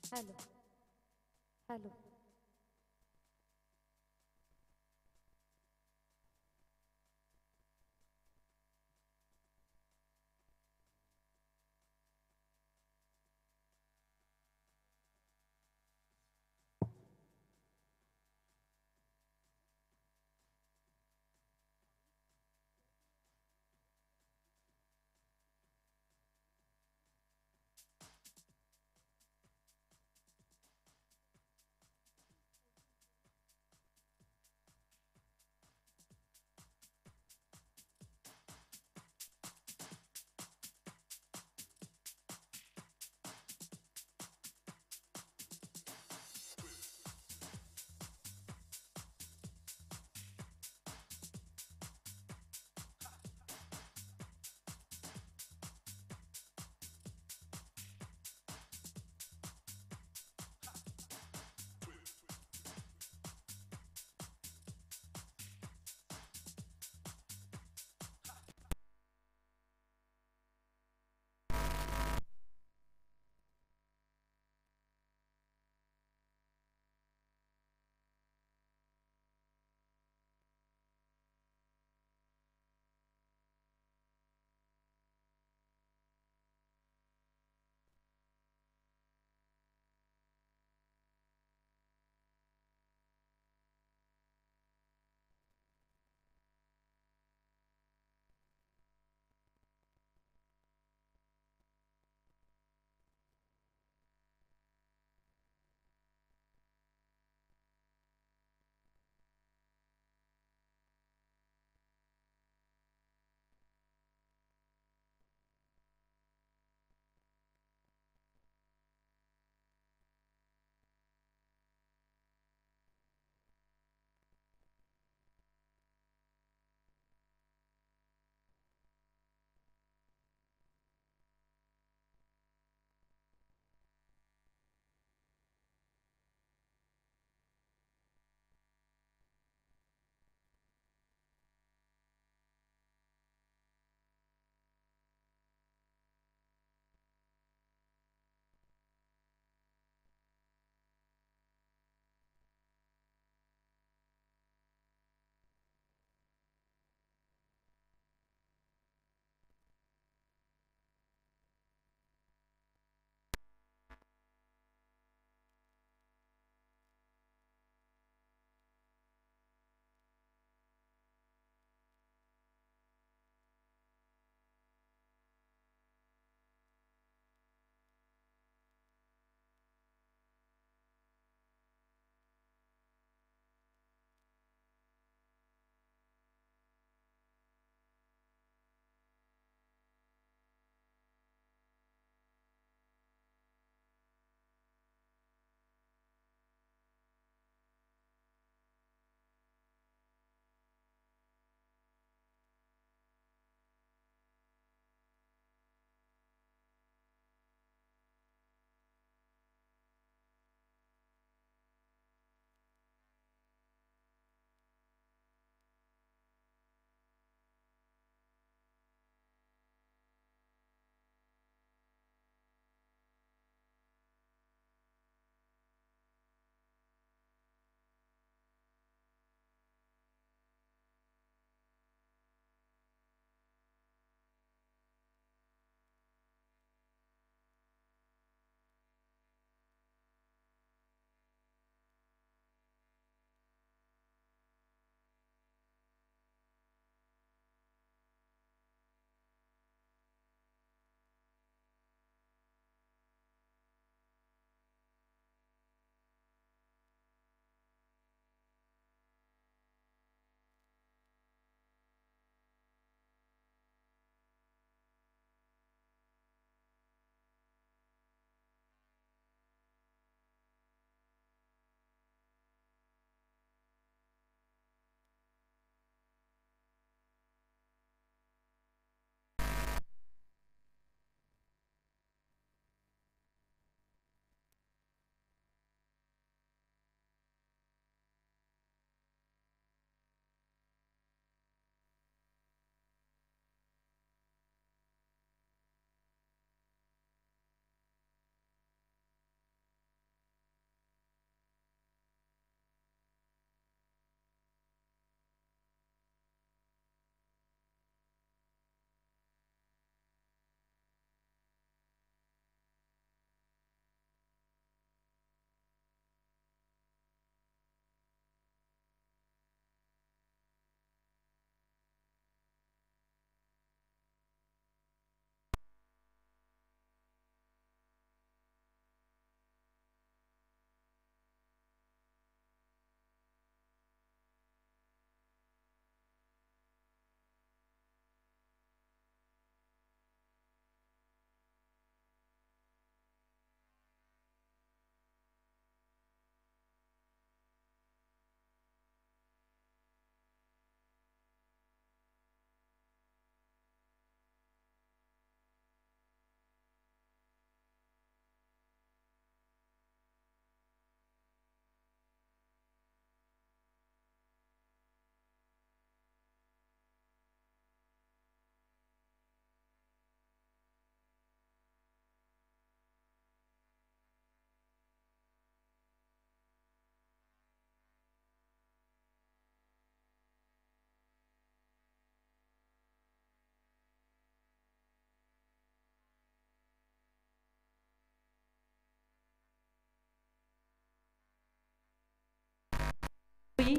Hello hello.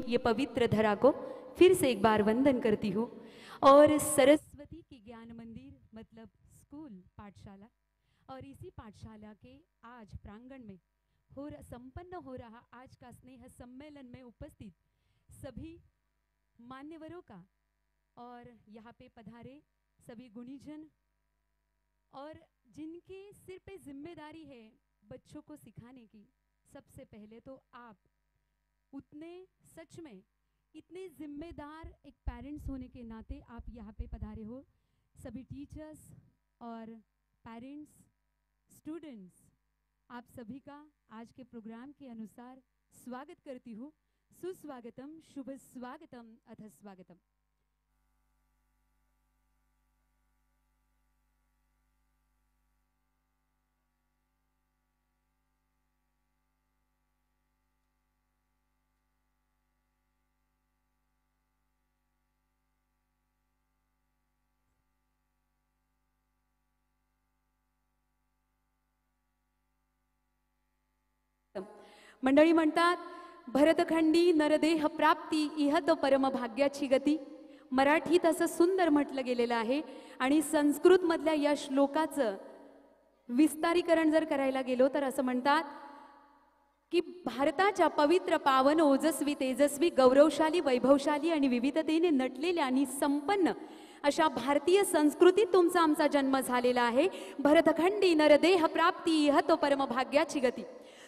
ये पवित्र धरा को फिर से एक बार वंदन करती हूँ। और सरस्वती की ज्ञान मंदिर मतलब स्कूल पाठशाला, और इसी पाठशाला के आज प्रांगण में संपन्न हो रहा आज का स्नेह सम्मेलन में उपस्थित सभी मान्यवरों का और यहाँ पे पधारे सभी गुणीजन और जिनके सिर पे जिम्मेदारी है बच्चों को सिखाने की, सबसे पहले तो आप उतने सच में इतने जिम्मेदार एक पेरेंट्स होने के नाते आप यहाँ पे पधारे हो। सभी टीचर्स और पेरेंट्स, स्टूडेंट्स, आप सभी का आज के प्रोग्राम के अनुसार स्वागत करती हूँ। सुस्वागतम, शुभ स्वागतम, अथ स्वागतम। मंडळी म्हणतात, भरतखंडी नरदेह प्राप्ती इहत परम भाग्याची गती. मराठीत असं सुंदर म्हटलं गेलेलं आहे आणि संस्कृत मधल्या या श्लोकाचं विस्तारीकरण जर करायला गेलो तर असं म्हणतात की भारताच्या पवित्र, पावन, ओजस्वी, तेजस्वी, गौरवशाली, वैभवशाली आणि विविधतेने नटलेल्या आणि संपन्न अशा भारतीय संस्कृतीत तुमचा आमचा जन्म झालेला आहे. भरतखंडी नरदेह प्राप्ती इहत परम भाग्याची गती.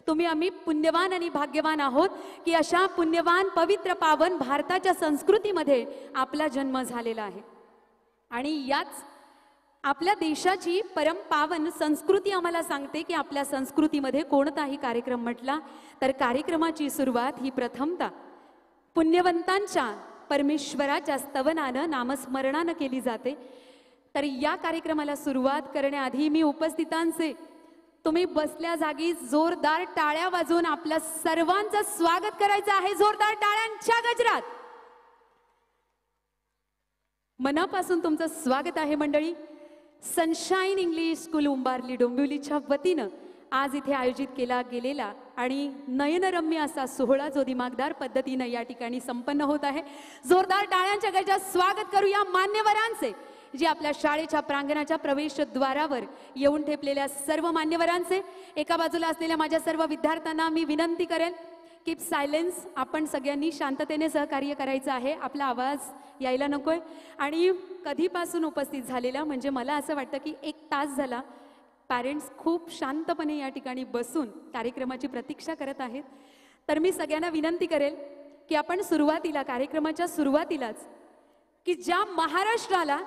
तुम्ही आम्ही पुण्यवान आणि भाग्यवान आहोत की अशा पुण्यवान, पवित्र, पावन भारताच्या संस्कृतीमध्ये आपला जन्म झालेला आहे. आणि याच आपल्या देशाची परम पावन संस्कृती आम्हाला सांगते की आपल्या संस्कृतीमध्ये कोणताही कार्यक्रम म्हटला तर कार्यक्रमाची सुरुवात ही प्रथमतः पुण्यवंतांच्या, परमेश्वराच्या स्तवनानं, नामस्मरणानं केली जाते. तर या कार्यक्रमाला सुरुवात करण्याआधी मी उपस्थितांचे, तुम्ही बसल्या जागी जोरदार टाळ्या वाजवून आपल्या सर्वांचं स्वागत करायचं आहे. जोरदार टाळ्यांच्या गजरात मनापासून तुमचं स्वागत आहे. मंडळी, सनशाईन इंग्लिश स्कूल उंबारली डोंबिवलीच्या वतीनं आज इथे आयोजित केला गेलेला आणि नयनरम्य असा सोहळा जो दिमागदार पद्धतीनं या ठिकाणी संपन्न होत आहे. जोरदार टाळ्यांच्या गजरात स्वागत करूया मान्यवरांचे, जे आपल्या शाळेच्या प्रांगणाच्या प्रवेशद्वारावर येऊन ठेपलेल्या सर्व मान्यवरांचे. एका बाजूला असलेल्या माझ्या सर्व विद्यार्थ्यांना मी विनंती करेन, कीप सायलेन्स. आपण सगळ्यांनी शांततेने सहकार्य करायचं आहे, आपला आवाज यायला नकोय. आणि कधीपासून उपस्थित झालेला, म्हणजे मला असं वाटतं की 1 तास झाला, पॅरेंट्स खूप शांतपणे या ठिकाणी बसून कार्यक्रमाची प्रतीक्षा करत आहेत. तर मी सगळ्यांना विनंती करेल की आपण सुरुवातीला, कार्यक्रमाच्या सुरुवातीलाच, की ज्या महाराष्ट्राला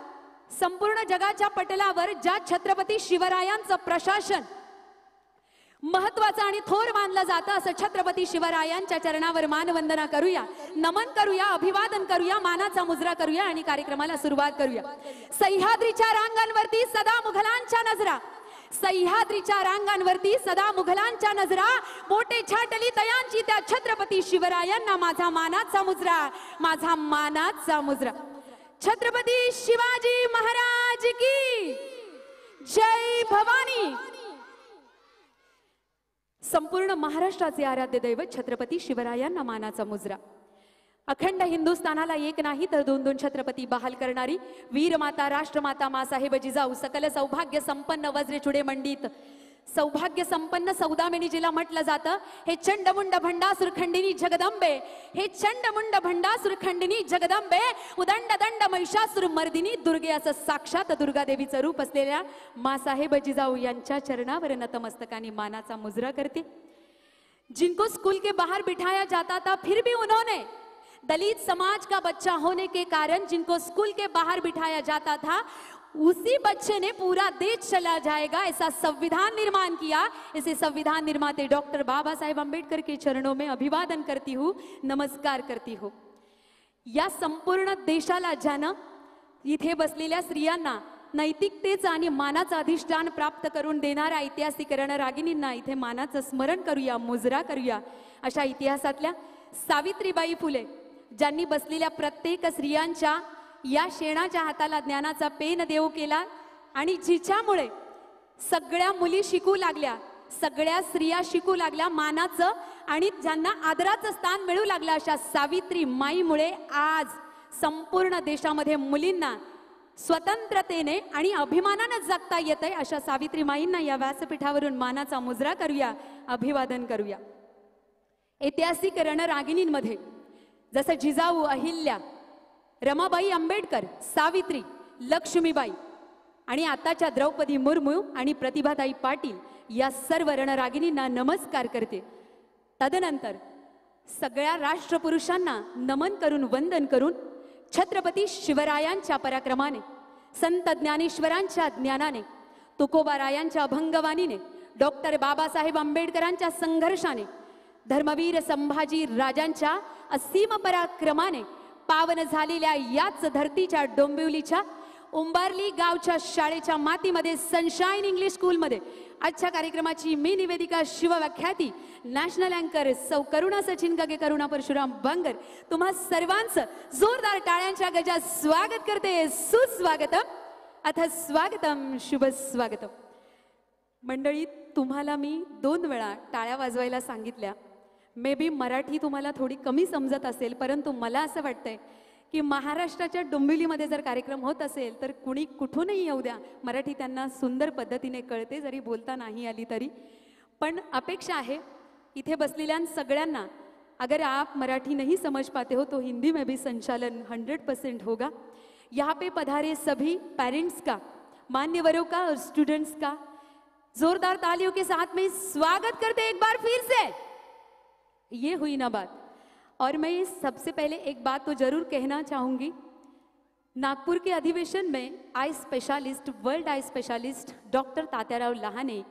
संपूर्ण जगाच्या पटलावर ज्या छत्रपती शिवरायांचं प्रशासन महत्वाचं आणि थोर मानलं जातं, असं छत्रपती शिवरायांच्या चरणावर मानवंदना करूया, नमन करूया, अभिवादन करूया, मानाचा मुजरा करूया आणि कार्यक्रमाला सुरुवात करूया. सह्याद्रीच्या रांगांवरती सदा मुघलांच्या नजरा, सह्याद्रीच्या रांगांवरती सदा मुघलांच्या नजरा, मोठे छाटली तयांची त्या छत्रपती शिवरायांना माझा मानाचा मुजरा, माझा मानाचा मुजरा. छत्रपती शिवाजी महाराज की जय भवानी. संपूर्ण महाराष्ट्राचे आराध्य दैवत छत्रपती शिवरायांना मानाचा मुजरा. अखंड हिंदुस्थानाला एक नाही तर 2-2 छत्रपती बहाल करणारी वीरमाता, राष्ट्रमाता, मासाहेब जिजाऊ, सकल सौभाग्य संपन्न वज्रचुडे मंडित, सौभाग्य संपन्न सौदामिनी जिला म्हटलं जातं. हे चंडमुंड भंडासुर खंडिनी जगदंबे, हे चंडमुंड भंडासुर खंडिनी जगदंबे, उदंड दंड महिषासुर मर्दिनी दुर्गे, असं साक्षात दुर्गा देवीचं रूप असलेल्या मासाहेब जिजाऊ यांच्या चरणावर नतमस्तकानी मानाचा मुजरा करते. जिनको स्कूल के बाहर बिठाया जाता था फिर भी उन्होंने दलित समाज का बच्चा होने के कारण जिनको स्कूल के बाहर बिठाया जाता था, उसी बच्चे ने पूरा देश चला जाएगा ऐसा संविधान निर्माण किया. इसे संविधान निर्माते डॉक्टर बाबा साहेब अंबेडकर के चरणों में अभिवादन करती हूँ, नमस्कार करती हूँ. या संपूर्ण देशाला ज्यानं इथे बसलेल्या स्त्रियांना नैतिकतेचं आणि मानाचं अधिष्ठान प्राप्त करून देणाऱ्या ऐतिहासिक रणरागिणींना इथे मानाचं स्मरण करूया, मुजरा करूया. अशा इतिहासातल्या सावित्रीबाई फुले, ज्यांनी बसलेल्या प्रत्येक स्त्रियांच्या या शेणाच्या हाताला ज्ञानाचा पेन देऊ केला आणि जिच्यामुळे सगळ्या मुली शिकू लागल्या, सगळ्या स्त्रिया शिकू लागल्या मानाचं आणि ज्यांना आदराचं स्थान मिळू लागलं अशा सावित्री माईमुळे आज संपूर्ण देशामध्ये मुलींना स्वतंत्रतेने आणि अभिमानाने जगता येते. अशा सावित्री माईंना या व्यासपीठावरून मानाचा मुजरा करूया, अभिवादन करूया. ऐतिहासिक रणरागिणींमध्ये जसं जिजाऊ, अहिल्या, रमाबाई आंबेडकर, सावित्री, लक्ष्मीबाई आणि आताच्या द्रौपदी मुर्मू आणि प्रतिभाताई पाटील या सर्व रणरागिणींना नमस्कार करते. तदनंतर सगळ्या राष्ट्रपुरुषांना नमन करून वंदन करून छत्रपती शिवरायांच्या पराक्रमाने, संत ज्ञानेश्वरांच्या ज्ञानाने, तुकोबारायांच्या अभंगवाणीने, डॉक्टर बाबासाहेब आंबेडकरांच्या संघर्षाने, धर्मवीर संभाजी राजांच्या असीम पराक्रमाने पावन झालेल्या याच धरतीच्या डोंबिवलीच्या उंबारली गावच्या शाळेच्या मातीमध्ये सनशाईन इंग्लिश स्कूलमध्ये आजच्या कार्यक्रमाची मी निवेदिका शिवव्याख्याती नॅशनल अँकर सौ करुणा सचिन गगे, करुणा परशुराम बांगर तुम्हा सर्वांचं जोरदार टाळ्यांच्या गजात स्वागत करते. सुस्वागतम अथ स्वागतम, शुभ स्वागतम. मंडळी, तुम्हाला मी 2 वेळा टाळ्या वाजवायला सांगितल्या. मे बी मराठी तुम्हाला थोडी कमी समजत असेल, परंतु मला असं वाटतंय की महाराष्ट्राच्या डोंबिवलीमध्ये जर कार्यक्रम होत असेल तर कुणी कुठूनही येऊ द्या, मराठी त्यांना सुंदर पद्धतीने कळते, जरी बोलता नाही आली तरी. पण अपेक्षा आहे इथे बसलेल्या सगळ्यांना, अगर आप मराठी नहीं समझ पाते हो तो हिंदी में भी संचालन 100% होगा. यहाँ पे पधारे सभी पेरेंट्स का, मान्यवरों का और स्टूडेंट्स का जोरदार तालियों के साथ में स्वागत करते एक बार फिर से. ये हुई ना बात. और मैं सबसे पहले एक बात तो जरूर कहना चाहूँगी. नागपुर के अधिवेशन में eye specialist, world eye specialist doctor Tatyarao Lahane,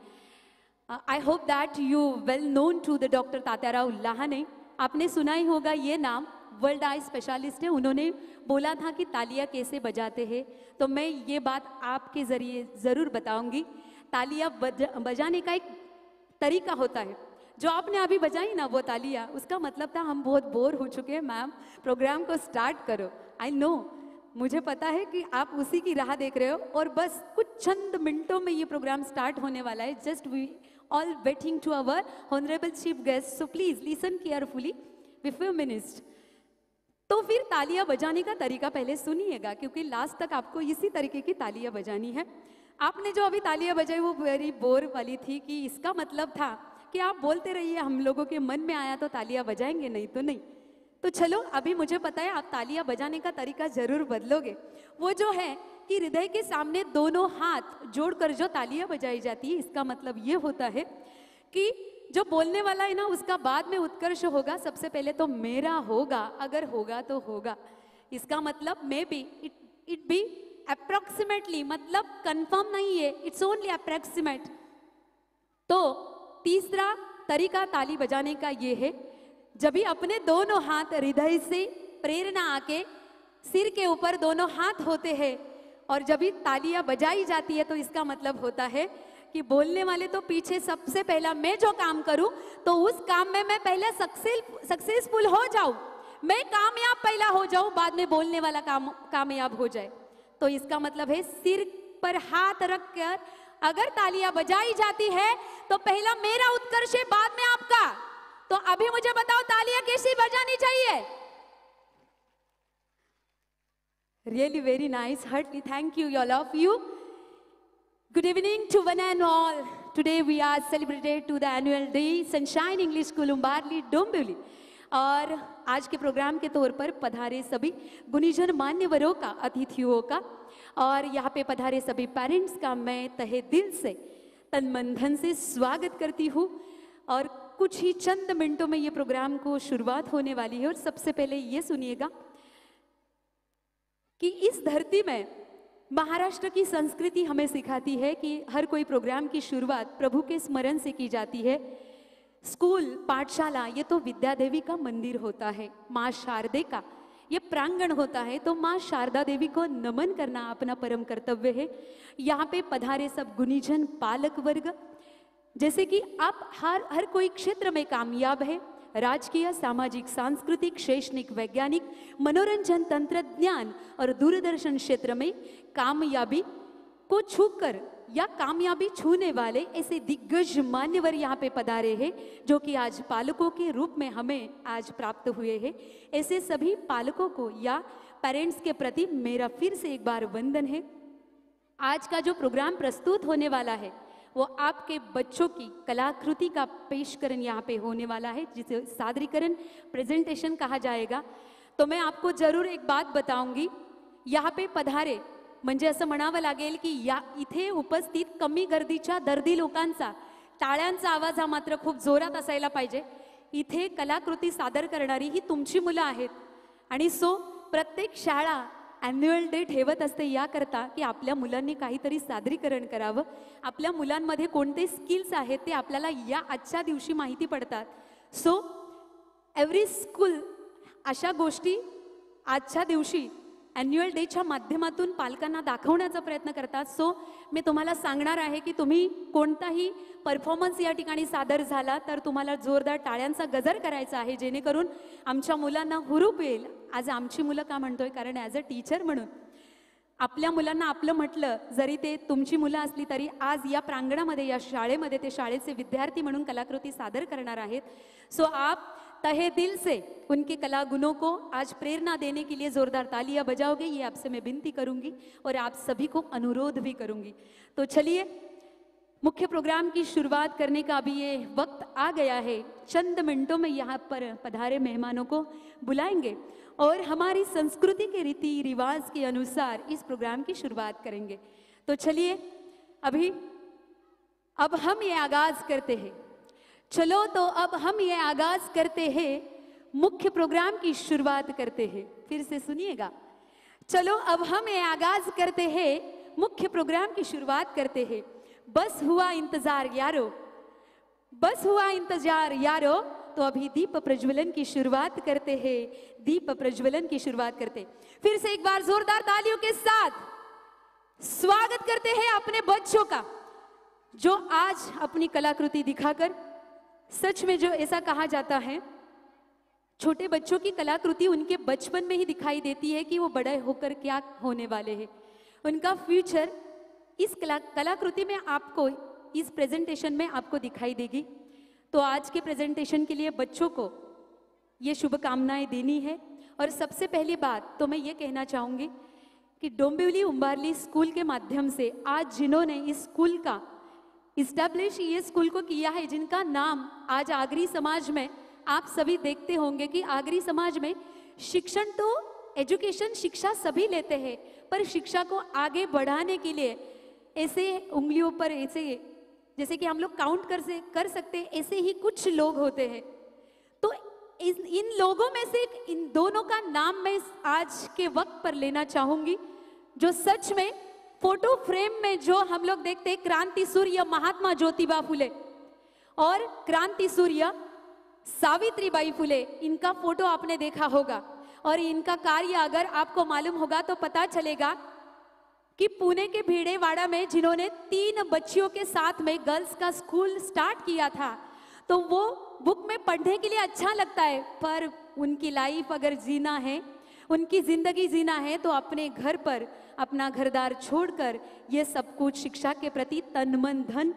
I hope that you well known to the doctor Tatyarao Lahane. आपने सुना ही होगा ये नाम, वर्ल्ड आई स्पेशलिस्ट है. उन्होंने बोला था कि तालियां कैसे बजाते हैं, तो मैं ये बात आपके ज़रिए ज़रूर बताऊंगी. तालियां बजाने का एक तरीका होता है. जो आपने अभी बजाई ना वो तालियां, उसका मतलब था हम बहुत बोर हो चुके हैं मैम, प्रोग्राम को स्टार्ट करो. आई नो, मुझे पता है कि आप उसी की राह देख रहे हो और बस कुछ चंद मिनटों में ये प्रोग्राम स्टार्ट होने वाला है. Just we all waiting to our honourable chief guest, so please listen carefully with few minutes. तो फिर तालियां बजाने का तरीका पहले सुनिएगा, क्योंकि लास्ट तक आपको इसी तरीके की तालियां बजानी है. आपने जो अभी तालियां बजाई वो वेरी बोर वाली थी, कि इसका मतलब था कि आप बोलते रहिए, हम लोगों के मन में आया तो तालियां बजाएंगे, नहीं तो नहीं. तो चलो, अभी मुझे पता है आप तालियां बजाने का तरीका जरूर बदलोगे. वो जो है कि हृदय के सामने दोनों हाथ जोड़कर जो तालियां बजाई जाती है, इसका मतलब ये होता है कि जो बोलने वाला है ना, उसका बाद में उत्कर्ष होगा. सबसे पहले तो मेरा होगा, अगर होगा तो होगा. इसका मतलब may be, it be approximately, मतलब कंफर्म नहीं है, इट्स ओनली अप्रोक्सीमेट. तो तीसरा तरीका ताली बजाने का ये है, जब भी अपने दोनों हाथ हृदय से प्रेरणा आके सिर के ऊपर दोनों हाथ होते हैं और जब भी तालियां बजाई जाती है, तो इसका मतलब होता है कि बोलने वाले तो पीछे सबसे पहला मैं जो काम करूं तो उस काम में मैं पहले सक्सेसफुल हो जाऊं, मैं कामयाब पहला हो जाऊं, बाद में बोलने वाला कामयाब हो जाए. तो इसका मतलब है सिर पर हाथ रखकर अगर तालियां बजाई जाती है तो पहला मेरा उत्कर्ष है, बाद में आपका. तो अभी मुझे बताओ तालियां कैसी बजानी चाहिए? Really very nice. Heartily thank you, all of you. Good evening to one and all. Today we are celebrated to the annual day Sunshine English School उम्बारली Dombivli. और आज के प्रोग्राम के तौर पर पधारे सभी गुणीजन मान्यवरों का, अतिथियों का और यहाँ पे पधारे सभी पेरेंट्स का मैं तहे दिल से, तन मन धन से स्वागत करती हूँ. और कुछ ही चंद मिनटों में ये प्रोग्राम को शुरुआत होने वाली है. और सबसे पहले ये सुनिएगा कि इस धरती में महाराष्ट्र की संस्कृति हमें सिखाती है कि हर कोई प्रोग्राम की शुरुआत प्रभु के स्मरण से की जाती है. स्कूल, पाठशाला, ये तो विद्या देवी का मंदिर होता है, माँ शारदे का ये प्रांगण होता है. तो माँ शारदा देवी को नमन करना अपना परम कर्तव्य है. यहाँ पे पधारे सब गुणीजन पालक वर्ग, जैसे कि आप हर कोई क्षेत्र में कामयाब है, राजकीय, सामाजिक, सांस्कृतिक, शैक्षणिक, वैज्ञानिक, मनोरंजन, तंत्रज्ञान और दूरदर्शन क्षेत्र में कामयाबी को छूकर या कामयाबी छूने वाले ऐसे दिग्गज मान्यवर यहाँ पे पधारे हैं जो कि आज पालकों के रूप में हमें आज प्राप्त हुए हैं। ऐसे सभी पालकों को या पेरेंट्स के प्रति मेरा फिर से एक बार वंदन है। आज का जो प्रोग्राम प्रस्तुत होने वाला है वो आपके बच्चों की कलाकृति का पेशकरण यहाँ पे होने वाला है, जिसे सादरीकरण प्रेजेंटेशन कहा जाएगा। तो मैं आपको जरूर एक बात बताऊंगी, यहाँ पे पधारे म्हणजे असं म्हणावं लागेल की या इथे उपस्थित कमी गर्दीच्या दर्दी लोकांचा टाळ्यांचा आवाज हा मात्र खूप जोरात असायला पाहिजे। इथे कलाकृती सादर करणारी ही तुमची मुलं आहेत आणि सो प्रत्येक शाळा ॲन्युअल डे ठेवत असते याकरता की आपल्या मुलांनी काहीतरी सादरीकरण करावं, आपल्या मुलांमध्ये कोणते स्किल्स आहेत ते आपल्याला या आजच्या दिवशी माहिती पडतात। सो एव्हरी स्कूल अशा गोष्टी आजच्या दिवशी ॲन्युअल डेच्या माध्यमातून पालकांना दाखवण्याचा प्रयत्न करतात। सो मी तुम्हाला सांगणार आहे की तुम्ही कोणताही परफॉर्मन्स या ठिकाणी सादर झाला तर तुम्हाला जोरदार टाळ्यांचा गजर करायचा आहे, जेणेकरून आमच्या मुलांना हुरूप येईल। आज आमची मुलं का म्हणतोय, कारण ॲज अ टीचर म्हणून आपल्या मुलांना आपलं म्हटलं जरी ते तुमची मुलं असली तरी आज या प्रांगणामध्ये या शाळेमध्ये ते शाळेचे विद्यार्थी म्हणून कलाकृती सादर करणार आहेत। सो आप तहे दिल से उनके कला गुणों को आज प्रेरणा देने के लिए जोरदार तालियां बजाओगे, ये आपसे मैं विनती करूंगी और आप सभी को अनुरोध भी करूंगी। तो चलिए मुख्य प्रोग्राम की शुरुआत करने का अभी ये वक्त आ गया है। चंद मिनटों में यहाँ पर पधारे मेहमानों को बुलाएंगे और हमारी संस्कृति के रीति रिवाज के अनुसार इस प्रोग्राम की शुरुआत करेंगे। तो चलिए अब हम ये आगाज करते हैं। चलो तो अब हम ये आगाज करते हैं, मुख्य प्रोग्राम की शुरुआत करते हैं। फिर से सुनिएगा, चलो अब हम ये आगाज करते हैं, मुख्य प्रोग्राम की शुरुआत करते हैं। बस हुआ इंतजार यारो, बस हुआ इंतजार यारो, तो अभी दीप प्रज्वलन की शुरुआत करते हैं, दीप प्रज्वलन की शुरुआत करते। फिर से एक बार जोरदार तालियों के साथ स्वागत करते हैं अपने बच्चों का, जो आज अपनी कलाकृति दिखाकर, सच में जो ऐसा कहा जाता है छोटे बच्चों की कलाकृति उनके बचपन में ही दिखाई देती है कि वो बड़े होकर क्या होने वाले हैं, उनका फ्यूचर इस कलाकृति में आपको इस प्रेजेंटेशन में आपको दिखाई देगी। तो आज के प्रेजेंटेशन के लिए बच्चों को ये शुभकामनाएं देनी है। और सबसे पहली बात तो मैं ये कहना चाहूँगी कि डोंबिवली उंबारली स्कूल के माध्यम से आज जिन्होंने इस स्कूल का इस्टेब्लिश ये स्कूल को किया है, जिनका नाम आज आगरी समाज में आप सभी देखते होंगे कि आगरी समाज में शिक्षण तो एजुकेशन शिक्षा सभी लेते हैं, पर शिक्षा को आगे बढ़ाने के लिए ऐसे उंगलियों पर ऐसे जैसे कि हम लोग काउंट कर सकते हैं ऐसे ही कुछ लोग होते हैं। तो इन लोगों में से इन दोनों का नाम मैं आज के वक्त पर लेना चाहूंगी, जो सच में फोटो फ्रेम में जो हम लोग देखते हैं क्रांति सूर्य महात्मा ज्योतिबा फुले और क्रांति सूर्य सावित्रीबाई फुले, इनका फोटो आपने देखा होगा और इनका कार्य अगर आपको मालूम होगा तो पता चलेगा कि पुणे के भीड़ेवाड़ा में जिन्होंने 3 बच्चियों के साथ में गर्ल्स का स्कूल स्टार्ट किया था, तो वो बुक में पढ़ने के लिए अच्छा लगता है, पर उनकी लाइफ अगर जीना है, उनकी जिंदगी जीना है तो अपने घर पर अपना घरदार छोड़कर ये सब कुछ शिक्षा के प्रति तन मन धन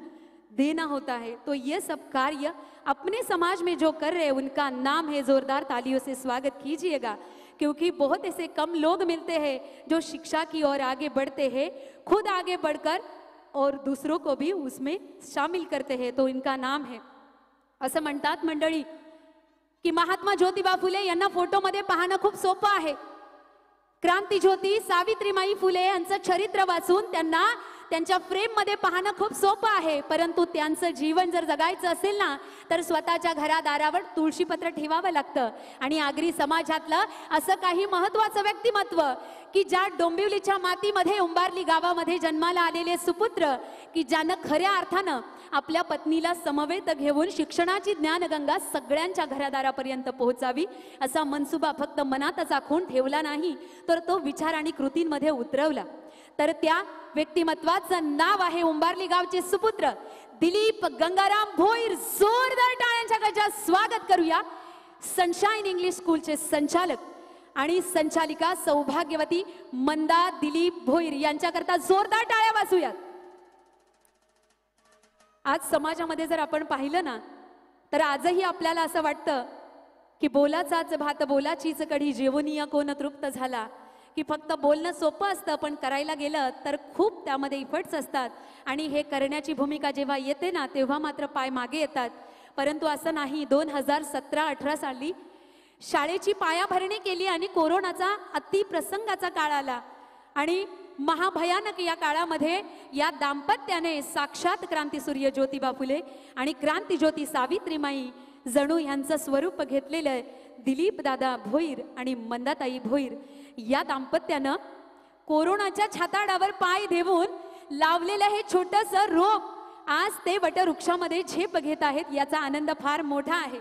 देना होता है। तो ये सब कार्य अपने समाज में जो कर रहे हैं उनका नाम है, जोरदार तालियों से स्वागत कीजिएगा, क्योंकि बहुत ऐसे कम लोग मिलते हैं जो शिक्षा की ओर आगे बढ़ते हैं, खुद आगे बढ़कर और दूसरों को भी उसमें शामिल करते हैं। तो इनका नाम है, असं म्हणतात मंडळी की महात्मा ज्योतिबा फुले यांना फोटोमध्ये पाहणं खूप सोपं आहे। क्रांती ज्योती सावित्रीबाई फुले यांचं चरित्र वाचून त्यांना त्यांच्या फ्रेम मध्ये पाहणं खूप सोपं आहे, परंतु त्यांचं जीवन जर जगायचं असेल ना तर स्वतःच्या घरादारावर तुळशीपत्र ठेवावं लागतं। आणि आगरी समाजातलं असं काही महत्त्वाचं व्यक्तिमत्व की ज्या डोंबिवलीच्या मातीमध्ये उंबारली गावामध्ये जन्माला आलेले सुपुत्र की ज्यानं खऱ्या अर्थानं आपल्या पत्नीला समवेत घेऊन शिक्षणाची ज्ञानगंगा सगळ्यांच्या घरादारापर्यंत पोहोचावी असा मनसुबा फक्त मनातच आखून ठेवला नाही, तर तो विचार आणि कृतींमध्ये उतरवला। तर त्या व्यक्तिमत्वाचं नाव आहे उंबारली गावचे सुपुत्र दिलीप गंगाराम भोईर। जोरदार टाळ्यांच्या गजरात स्वागत करूया सनशाईन इंग्लिश स्कूलचे संचालक आणि संचालिका सौभाग्यवती मंदा दिलीप भोईर यांच्याकरता जोरदार टाळ्या वाजूयात। आज समाजामध्ये जर आपण पाहिलं ना, तर आजही आपल्याला असं वाटतं की बोलाचाच भात बोलाचीच कढी जेवणीया कोण तृप्त झाला, की फक्त बोलणं सोपं असतं पण करायला गेलं तर खूप त्यामध्ये इफर्ट्स असतात आणि हे करण्याची भूमिका जेव्हा येते ना तेव्हा मात्र पाय मागे येतात. परंतु असं नाही. 2017-18 साली शाळेची पायाभरणी केली आणि कोरोनाचा अतिप्रसंगाचा काळ आला आणि महाभयानक या काळामध्ये या दाम्पत्याने साक्षात क्रांतीसूर्य ज्योतिबा फुले आणि क्रांतीज्योती सावित्रीमाई जणू यांचं स्वरूप घेतलेलं दिलीप दादा भोईर आणि मंदाताई भोईर या दाम्पत्यानं कोरोनाच्या छाताडावर पाय देऊन लावलेलं हे छोटंसं रोप आज ते वटवृक्षामध्ये झेप घेत आहेत. याचा आनंद फार मोठा आहे.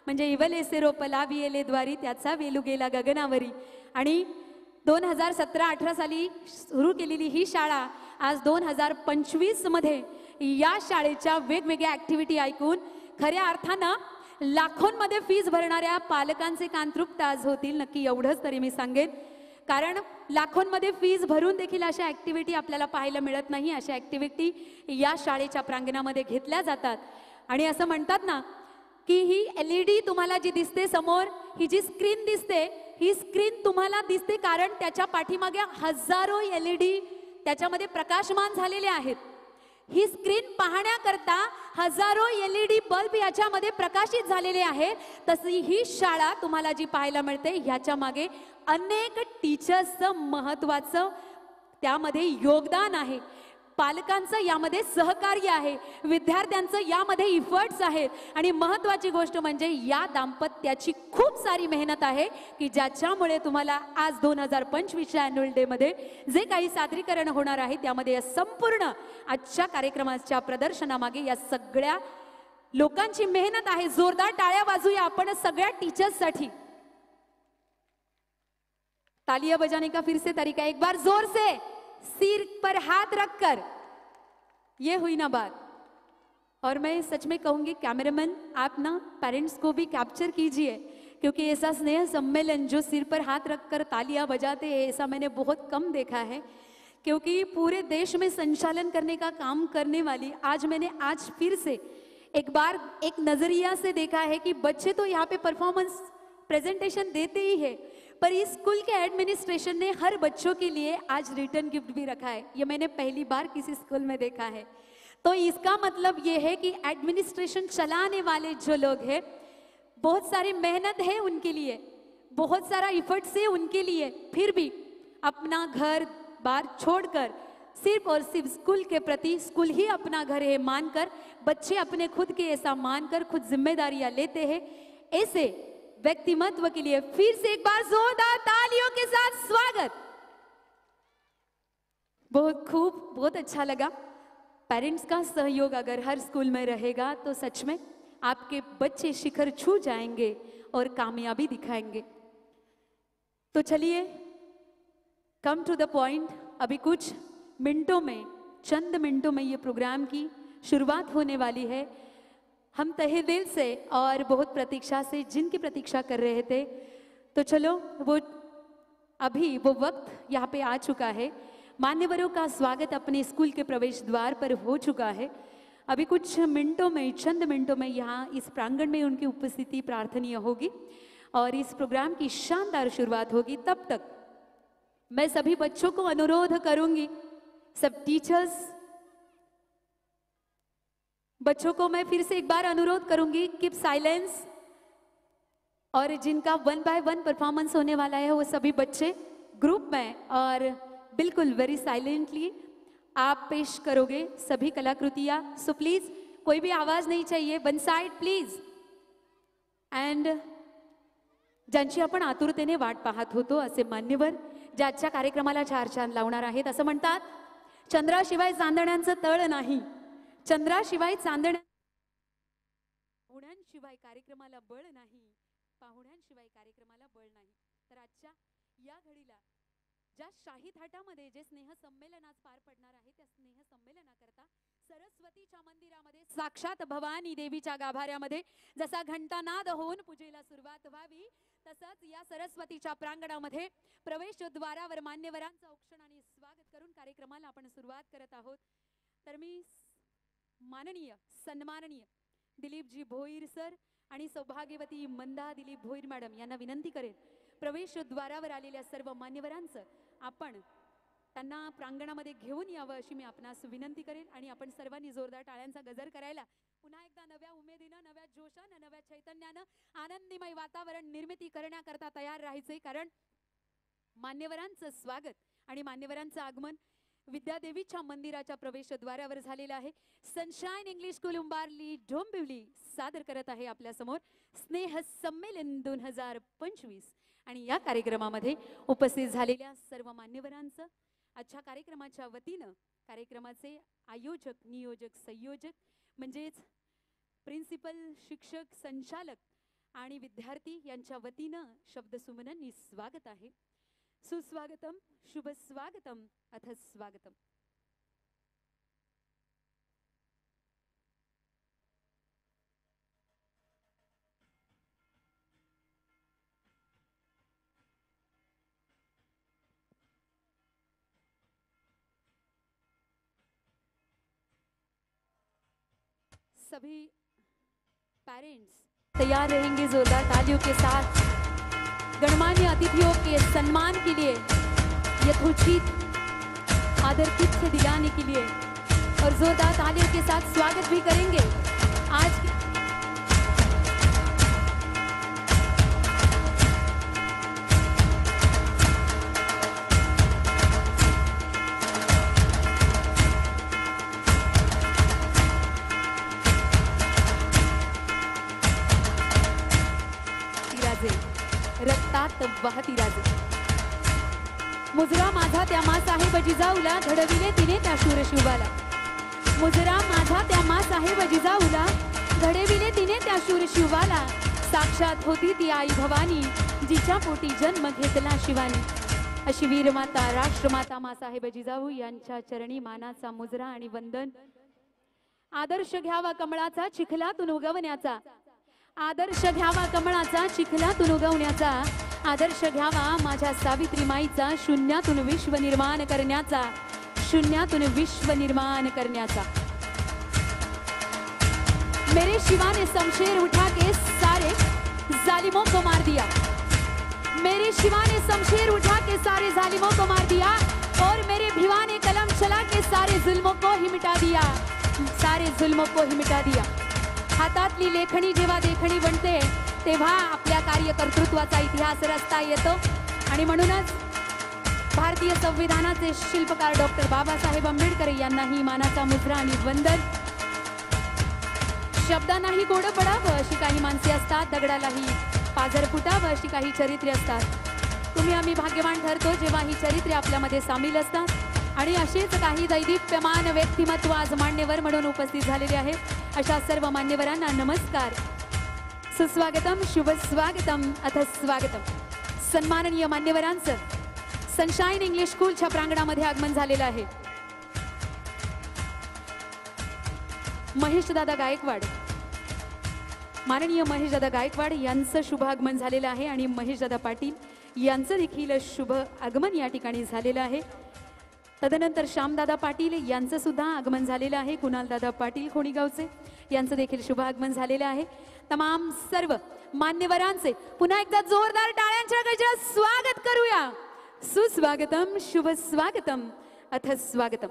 म्हणजे इवलेसे रोप लाविले द्वारी त्याचा वेलू गेला गगनावरी. आणि 2017-18 साली सुरू केलेली ही शाळा आज 2025 मध्ये या शाळेच्या वेगवेगळ्या ऍक्टिव्हिटी ऐकून खऱ्या अर्थानं लाखोंमध्ये फीस भरणाऱ्या पालकांचे कान तृप्त आज होतील. नक्की एवढंच तरी मी सांगेन. कारण लाखोंमध्ये फीस भरून देखील अशा ऍक्टिव्हिटी आपल्याला पाहायला मिळत नाही. अशा ऍक्टिव्हिटी या शाळेच्या प्रांगणामध्ये घेतल्या जातात. आणि असं म्हणतात ना की ही LED तुम्हाला जी दिसते समोर, ही जी स्क्रीन दिसते, ही स्क्रीन तुम्हाला दिसते कारण त्याच्या पाठीमागे हजारो LED त्याच्यामध्ये प्रकाशमान झालेले आहेत. ही स्क्रीन पाहण्याकरता हजारो LED बल्ब याच्यामध्ये प्रकाशित झालेले आहेत. तशी ही शाळा तुम्हाला जी पाहायला मिळते ह्याच्या मागे अनेक टीचर्सचं महत्त्वाचं त्यामध्ये योगदान आहे. पालकांचं यामध्ये सहकार्य आहे. विद्यार्थ्यांचं यामध्ये इफर्ट्स आहेत. आणि महत्त्वाची गोष्ट म्हणजे या दाम्पत्याची खूप सारी मेहनत आहे की ज्याच्यामुळे तुम्हाला आज 2025च्या ॲन्युअल डेमध्ये जे काही सादरीकरण होणार आहे त्यामध्ये या संपूर्ण आजच्या कार्यक्रमाच्या प्रदर्शनामागे या सगळ्या लोकांची मेहनत आहे. जोरदार टाळ्या वाजूया आपण सगळ्या टीचर्ससाठी. तालियां बजाने का फिर से तरीका, एक बार जोर से सिर पर हाथ रखकर, ये हुई ना बात. और मैं सच में कहूंगी कैमरामैन आप ना पेरेंट्स को भी कैप्चर कीजिए क्योंकि ऐसा स्नेह सम्मेलन जो सिर पर हाथ रखकर तालियां बजाते हैं ऐसा मैंने बहुत कम देखा है. क्योंकि पूरे देश में संचालन करने का काम करने वाली आज फिर से एक बार एक नजरिया से देखा है कि बच्चे तो यहाँ पे परफॉर्मेंस प्रेजेंटेशन देते ही है पर इस स्कूल के एडमिनिस्ट्रेशन ने हर बच्चों के लिए आज रिटर्न गिफ्ट भी रखा है. ये मैंने पहली बार किसी स्कूल में देखा है. तो इसका मतलब ये है कि एडमिनिस्ट्रेशन चलाने वाले जो लोग हैं बहुत सारी मेहनत है उनके लिए, बहुत सारा इफर्ट्स है उनके लिए, फिर भी अपना घर बार छोड़कर सिर्फ और सिर्फ स्कूल के प्रति, स्कूल ही अपना घर है मानकर, बच्चे अपने खुद के ऐसा मानकर खुद जिम्मेदारियां लेते हैं. ऐसे व्यक्तिमत्व के लिए फिर से एक बार जोरदार तालियों के साथ स्वागत. बहुत खूब, बहुत अच्छा लगा. पेरेंट्स का सहयोग अगर हर स्कूल में रहेगा तो सच में आपके बच्चे शिखर छू जाएंगे और कामयाबी दिखाएंगे. तो चलिए कम टू द पॉइंट. अभी कुछ मिनटों में, चंद मिनटों में ये प्रोग्राम की शुरुआत होने वाली है. हम तहे दिल से और बहुत प्रतीक्षा से जिनकी प्रतीक्षा कर रहे थे, तो चलो वो अभी वो वक्त यहाँ पे आ चुका है. मान्यवरों का स्वागत अपने स्कूल के प्रवेश द्वार पर हो चुका है. अभी कुछ मिनटों में, चंद मिनटों में यहाँ इस प्रांगण में उनकी उपस्थिति प्रार्थनीय होगी और इस प्रोग्राम की शानदार शुरुआत होगी. तब तक मैं सभी बच्चों को अनुरोध करूंगी, सब टीचर्स बच्चों को मैं फिर से एक बार अनुरोध करूंगी, कीप साइलेंस. और जिनका 1 बाय 1 परफॉर्मेंस होने वाला है वो सभी बच्चे ग्रुप में और बिल्कुल वेरी साइलेंटली आप पेश करोगे सभी कलाकृतियां. सो प्लीज कोई भी आवाज नहीं चाहिए, वन साइड प्लीज. अँड ज्यांची आपण आतुरतेने वाट पाहत होतो असे मान्यवर जे आजच्या कार्यक्रमाला 4 चांद लावणार आहेत. असं म्हणतात चंद्राशिवाय चांदण्यांचं तळ नाही, चंद्राशिवाय चांदण्या, पाहुण्यांशिवाय कार्यक्रमाला बळ नाही, पाहुण्यांशिवाय कार्यक्रमाला बळ नाही. तर आजच्या या घडीला ज्या शाही थाटामध्ये जे स्नेह संमेलन आज पार पडणार आहे त्या स्नेह संमेलनाकरता सरस्वतीच्या मंदिरामध्ये साक्षात भवानी देवीच्या गाभाऱ्यामध्ये जसा घंटानाद होऊन पूजेला सुरुवात व्हावी तसंच या सरस्वतीच्या प्रांगणामध्ये प्रवेशद्वारावर मान्यवरांचं औक्षण आणि स्वागत करून कार्यक्रमाला आपण सुरुवात करत आहोत. तर मी माननीय सन्माननीय दिलीपजी भोईर सर आणि सौभाग्यवती मंदा दिलीप भोईर मॅडम यांना विनंती करेन, प्रवेशद्वारावर आलेल्या सर्व मान्यवरांचं आपण त्यांना प्रांगणामध्ये घेऊन यावं अशी मी आपणास विनंती करेन आणि आपण सर्वांनी जोरदार टाळ्यांचा गजर करायला पुन्हा एकदा नव्या उमेदीनं, नव्या जोशानं, नव्या चैतन्यानं आनंदीमय वातावरण निर्मिती करण्याकरता तयार राहायचंय. कारण मान्यवरांचं स्वागत आणि मान्यवरांचं आगमन विद्यादेवीच्या मंदिराच्या प्रवेशद्वारावर झालेलं आहे. Sunshine English school Umbarli Dombivli सादर करत आहे आपल्या समोर स्नेह संमेलन 2025 आणि या कार्यक्रमामध्ये उपस्थित झालेल्या सर्व मान्यवरांचं आजच्या कार्यक्रमाच्या वतीनं कार्यक्रमाचे आयोजक, नियोजक, संयोजक म्हणजेच प्रिन्सिपल, शिक्षक, संचालक आणि विद्यार्थी यांच्या वतीनं शब्दसुमनांनी स्वागत आहे. सुस्वागतम, शुभ स्वागतम, अथ स्वागतम. सभी पेरेंट्स तैयार रहेंगे जोरदार तालियों के साथ गणमान्य अतिथियों के सम्मान के लिए, यथोचित आदर तिथ्य दिलाने के लिए और जोरदार तालियों के साथ स्वागत भी करेंगे. आज रक्तात वाहती राजे मुजरा माझा त्या मासाहेब जिजाऊला घडविले तिने त्या शूर शिवाला. मुजरा माझा त्या मासाहेब जिजाऊला घडविले तिने त्या शूर शिवाला. साक्षात होती ती आई भवानी जिच्या पोटी जन्म घेतला शिवानी. अशी वीरमाता, राष्ट्रमाता मासाहेब जिजाऊ यांच्या चरणी मानाचा मुजरा आणि वंदन. आदर्श घ्यावा कमळाचा चिखलातून उगवण्याचा, आदर्श घ्यावा कमळाचा चिखलातून उगवण्याचा, आदर्श घ्यावा माझ्या सावित्री माईचा शून्यातून विश्व निर्माण करण्याचा, शून्यातून विश्व निर्माण करण्याचा. मेरे शिवा ने शमशेर उठा के सारे जालिमों को मार दिया. मेरे शिवा ने शमशेर उठा के सारे जालिमों को मार दिया और मेरे भिवा ने कलम चला के सारे जुल्मों को ही मिटा दिया, सारे जुल्मों को ही मिटा दिया. हातातली लेखणी जेव्हा देखणी बनते तेव्हा आपल्या कार्यकर्तृत्वाचा इतिहास रचता येतो आणि म्हणूनच भारतीय संविधानाचे शिल्पकार डॉक्टर बाबासाहेब आंबेडकर यांनाही मानाचा मुजरा आणि वंदन. शब्दांनाही गोड पडावं अशी काही माणसे असतात, दगडालाही पाझर फुटावं अशी काही चरित्रे असतात. तुम्ही आम्ही भाग्यवान ठरतो जेव्हा ही चरित्रे आपल्यामध्ये सामील असतात आणि असेच काही दैदिप्यमान व्यक्तिमत्व आज मान्यवर म्हणून उपस्थित झालेले आहेत. अशा सर्व मान्यवरांना नमस्कार, सुस्वागतम, शुभ स्वागतम, अथ स्वागतम. सन्माननीय मान्यवरांचं सनशाईन इंग्लिश स्कूलच्या प्रांगणामध्ये आगमन झालेलं आहे. महेशदादा गायकवाड, माननीय महेशदादा गायकवाड यांचं शुभ आगमन झालेलं आहे आणि महेशदादा पाटील यांचं देखील शुभ आगमन या ठिकाणी झालेलं आहे. तदनंतर श्यामदादा पाटील यांचं सुद्धा आगमन झालेलं आहे. कुणालदादा पाटील खोणीगावचे यांचं देखील शुभ आगमन झालेलं आहे. तमाम सर्व मान्यवरांचे पुन्हा एकदा जोरदार टाळ्यांच्या गजरात स्वागत करूया. सुस्वागतम, शुभ स्वागतम, अथ स्वागतम.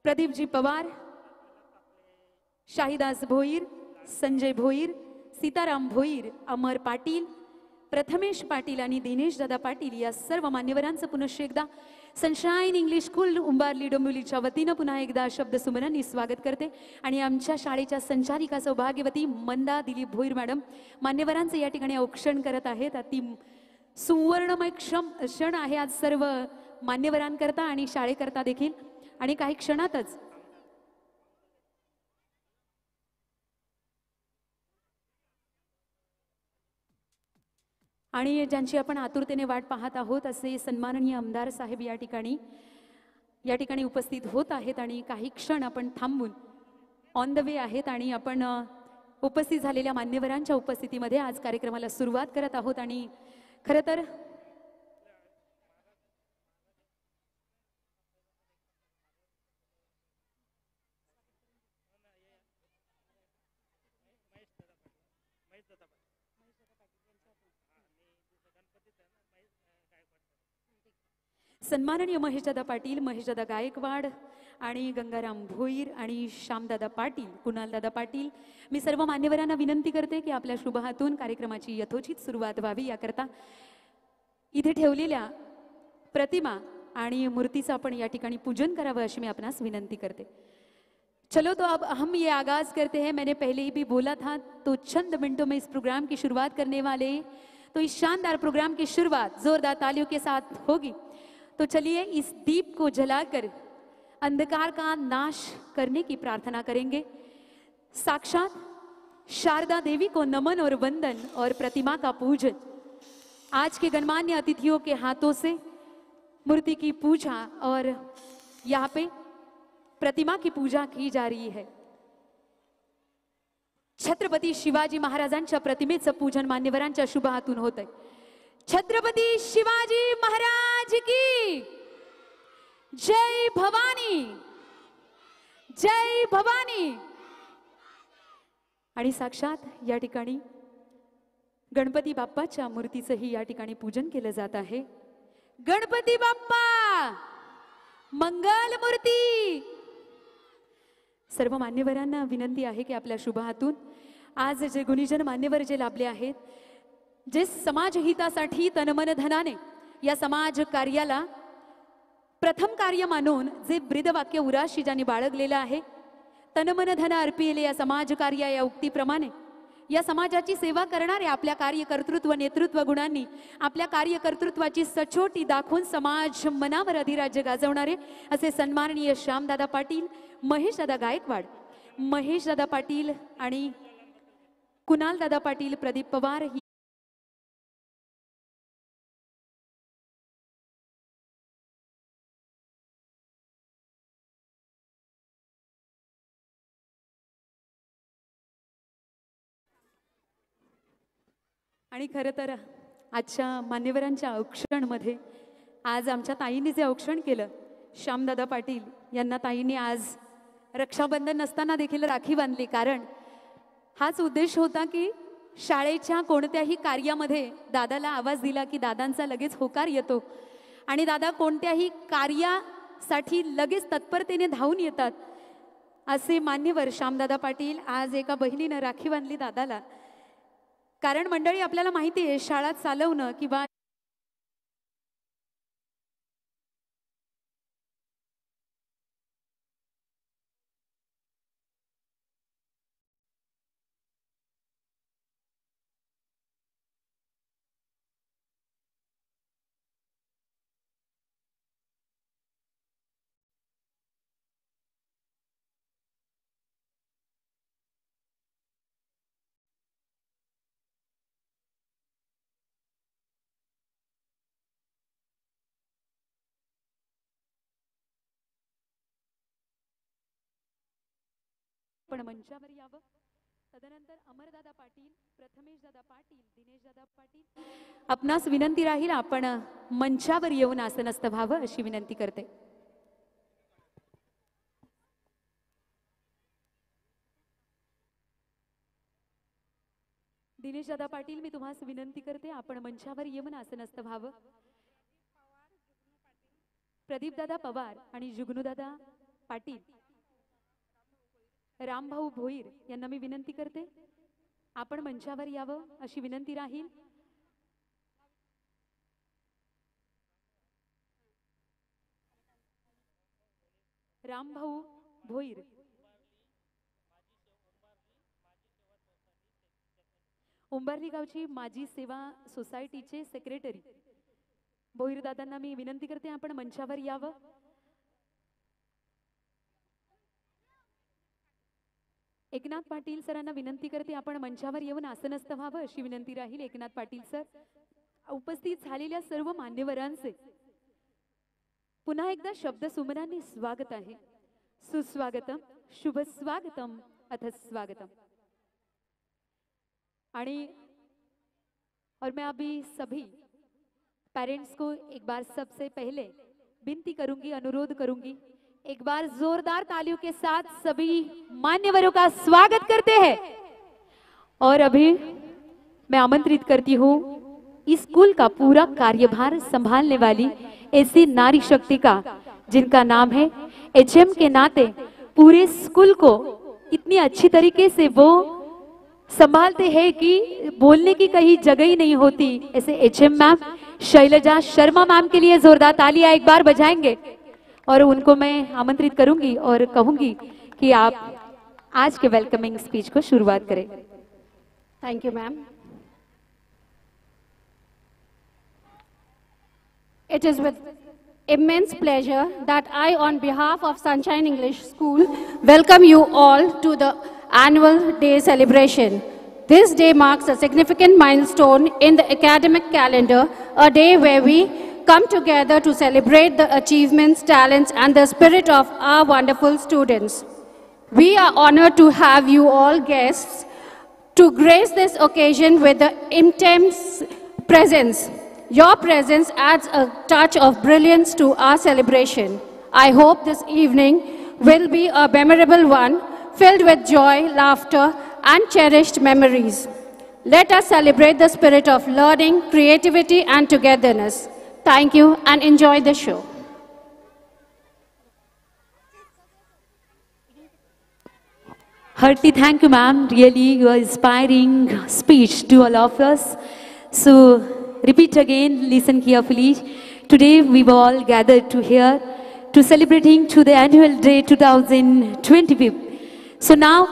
प्रदीपजी पवार, शाहिदास भोईर, संजय भोईर, सीताराम भोईर, अमर पाटील, प्रथमेश पाटील आणि दिनेश दादा पाटील या सर्व मान्यवरांचं पुनश्च एकदा सनशाईन इंग्लिश स्कूल उंबारली डोंबिवलीच्या वतीनं पुन्हा एकदा शब्दसुमनांनी स्वागत करते. आणि आमच्या शाळेच्या संचालिका सौभाग्यवती मंदा दिलीप भोईर मॅडम मान्यवरांचं या ठिकाणी औक्षण करत आहेत. अति सुवर्णमय क्षण आहे आज सर्व मान्यवरांकरता आणि शाळेकरता देखील. आणि काही क्षणातच आणि ज्यांची आपण आतुरतेने वाट पाहत आहोत असे सन्माननीय आमदार साहेब या ठिकाणी उपस्थित होत आहेत. आणि काही क्षण आपण थांबून ऑन द वे आहेत आणि आपण उपस्थित झालेल्या मान्यवरांच्या उपस्थितीमध्ये आज कार्यक्रमाला सुरुवात करत आहोत. आणि खरं तर सन्माननीय महेशदादा पाटील, महेशदादा गायकवाड आणि गंगाराम भोईर आणि श्यामदादा पाटील, कुणालदादा पाटील, मी सर्व मान्यवरांना विनंती करते की आपल्या शुभ हातून कार्यक्रमाची यथोचित सुरुवात व्हावी याकरता इथे ठेवलेल्या प्रतिमा आणि मूर्तीचं आपण या ठिकाणी पूजन करावं अशी मैं आपनास विनंती करते। चलो तो अब हम ये आगाज करते हैं। मैंने पहले ही भी बोला था, तो चंद मिनटों में इस प्रोग्राम की शुरुआत करने वाले, तो इस शानदार प्रोग्राम की शुरुआत जोरदार तालियों के साथ होगी। तो चलिए इस दीप को जलाकर अंधकार का नाश करने की प्रार्थना करेंगे। साक्षात शारदा देवी को नमन और वंदन और प्रतिमा का पूजन आज के गणमान्य अतिथियों के हाथों से मूर्ति की पूजा और यहाँ पे प्रतिमा की पूजा की जा रही है। छत्रपती शिवाजी महाराजांच्या प्रतिमेचं पूजन मान्यवरांच्या शुभ हातून होत आहे। छत्रपती शिवाजी महाराज की जय भवानी, जय भवानी। आणि साक्षात या ठिकाणी गणपती बाप्पाच्या मूर्तीचंही या ठिकाणी पूजन केलं जात आहे। गणपती बाप्पा मंगल मूर्ती। सर्व मान्यवरांना विनंती आहे की आपल्या शुभ हातून आज जे गुणीजन मान्यवर जे लाभले आहेत, जे समाज हितासाठी तनमन धनाने या समाज कार्याला प्रथम कार्य मानून जे ब्रीदवाक्य उराशी ज्यांनी बाळगलेलं आहे, तनमन धन अर्पिले या समाज कार्य या उक्तीप्रमाणे या समाजाची सेवा करणारे आपल्या कार्यकर्तृत्व नेतृत्व गुणांनी आपल्या कार्यकर्तृत्वाची सचोटी दाखवून समाज मनावर अधिराज्य गाजवणारे असे सन्माननीय श्यामदादा पाटील, महेशदादा गायकवाड, महेशदादा पाटील आणि कुणालदादा पाटील, प्रदीप पवार ही आणि खरं तर आजच्या मान्यवरांच्या औक्षणमध्ये आज आमच्या ताईंनी जे औक्षण केलं, श्यामदादा पाटील यांना ताईंनी आज रक्षाबंधन नसताना देखील राखी बांधली। कारण हाच उद्देश होता की शाळेच्या कोणत्याही कार्यामध्ये दादाला आवाज दिला की दादांचा लगेच होकार येतो आणि दादा कोणत्याही कार्यासाठी लगेच तत्परतेने धावून येतात। असे मान्यवर श्यामदादा पाटील आज एका बहिणीने राखी बांधली दादाला। कारण मंडळी आपल्याला माहिती आहे, शाळा चालवणं किंवा पण मंचावर यावं। तदनंतर अमरदादा पाटील, प्रथमेशदादा पाटील, दिनेशदादा पाटील आपणास विनंती राहील आपण मंचावर येऊन आसनस्थ व्हावं अशी विनंती करते। दिनेशदादा पाटील मी तुम्हास विनंती करते आपण मंचावर येऊन आसनस्थ व्हावं। प्रदीपदादा पवार आणि जुगनूदादा पाटील, रामभाऊ भोईर यांना मी विनंती करते आपण मंचावर यावं अशी विनंती राहील। रामभाऊ भोईर, उंबारली गावची माजी सेवा सोसायटीचे सेक्रेटरी भोईर दादांना मी विनंती करते आपण मंचावर यावं। एकनाथ पाटील सरांना विनंती करते आपण मंचावर येऊन आसनस्थ व्हावं अशी विनंती राहील। एकनाथ पाटील सर, उपस्थित झालेल्या सर्व मान्यवरांचे पुन्हा एकदा शब्द सुमनांनी स्वागत आहे। सुस्वागतम, शुभ स्वागतम, अथ स्वागतम। और मैं अभी सभी पेरेंट्स को एक बार सबसे पहले विनती करूंगी, अनुरोध करूंगी, एक बार जोरदार तालियों के साथ सभी मान्यवरों का स्वागत करते हैं। और अभी मैं आमंत्रित करती हूं इस स्कूल का पूरा कार्यभार संभालने वाली ऐसी नारी शक्ति का जिनका नाम है एचएम के नाते पूरे स्कूल को इतनी अच्छी तरीके से वो संभालते हैं कि बोलने की कहीं जगह ही नहीं होती। ऐसे HM ma'am Shailaja Sharma ma'am के लिए जोरदार तालियां एक बार बजाएंगे और उनको मैं आमंत्रित करूंगी और कहूंगी कि आप आज के वेलकमिंग स्पीच को शुरुआत करें। Thank you ma'am. It is with immense pleasure that I, on behalf of Sunshine English School, welcome you all to the annual day celebration. This day marks a significant milestone in the academic calendar, a day where we come together to celebrate the achievements, talents, and the spirit of our wonderful students. We are honored to have you all guests to grace this occasion with the intense presence. Your presence adds a touch of brilliance to our celebration. I hope this evening will be a memorable one, filled with joy, laughter, and cherished memories. Let us celebrate the spirit of learning, creativity, and togetherness. Thank you and enjoy the show. Heartily thank you, ma'am. Really, your inspiring speech to all of us. So, repeat again, listen carefully. Today, we were all gathered to here to celebrating to the annual day 2025. So now,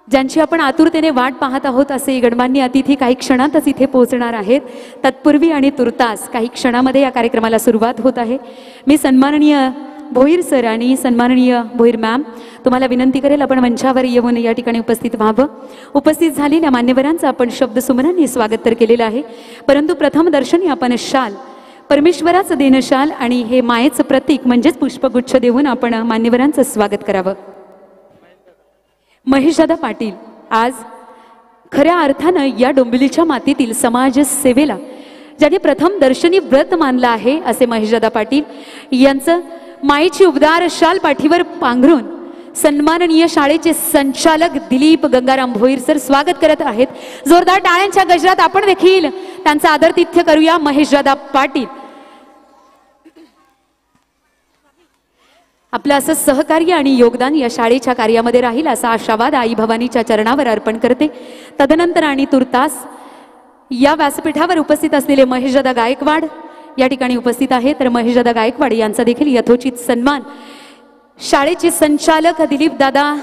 ज्यांची आपण आतुरतेने वाट पाहत आहोत असे गणमान्य अतिथी काही क्षणातच इथे पोहोचणार आहेत। तत्पूर्वी आणि तुर्तास काही क्षणामध्ये या कार्यक्रमाला सुरुवात होत आहे। मी सन्माननीय भोईर सर आणि सन्माननीय भोईर मॅम तुम्हाला विनंती करेल आपण मंचावर येऊन या ठिकाणी उपस्थित व्हावं। उपस्थित झालेल्या मान्यवरांचं आपण शब्द सुमनांनी स्वागत तर केलेलं आहे, परंतु प्रथम दर्शनी आपण शाल परमेश्वराचं देणं शाल आणि हे मायेचं प्रतीक म्हणजेच पुष्पगुच्छ देऊन आपण मान्यवरांचं स्वागत करावं। महेशदादा पाटील आज खऱ्या अर्थानं या डोंबिवलीच्या मातीतील समाज सेवेला ज्याने प्रथम दर्शनी व्रत मानलं आहे असे महेशदादा पाटील यांचं मायेची उबदार शाल पाठीवर पांघरून सन्माननीय शाळेचे संचालक दिलीप गंगाराम भोईर सर स्वागत करत आहेत। जोरदार टाळ्यांच्या गजरात आपण देखील त्यांचा आदरातिथ्य करूया। महेशदादा पाटील आपलं असं सहकार्य आणि योगदान या शाळेच्या कार्यामध्ये राहील असा आशावाद आई भवानीच्या चरणावर अर्पण करते। तदनंतर आणि तुर्तास या व्यासपीठावर उपस्थित असलेले महेशदादा गायकवाड या ठिकाणी उपस्थित आहेत, तर महेशदादा गायकवाड यांचा देखील यथोचित सन्मान शाळेचे संचालक दिलीप दादा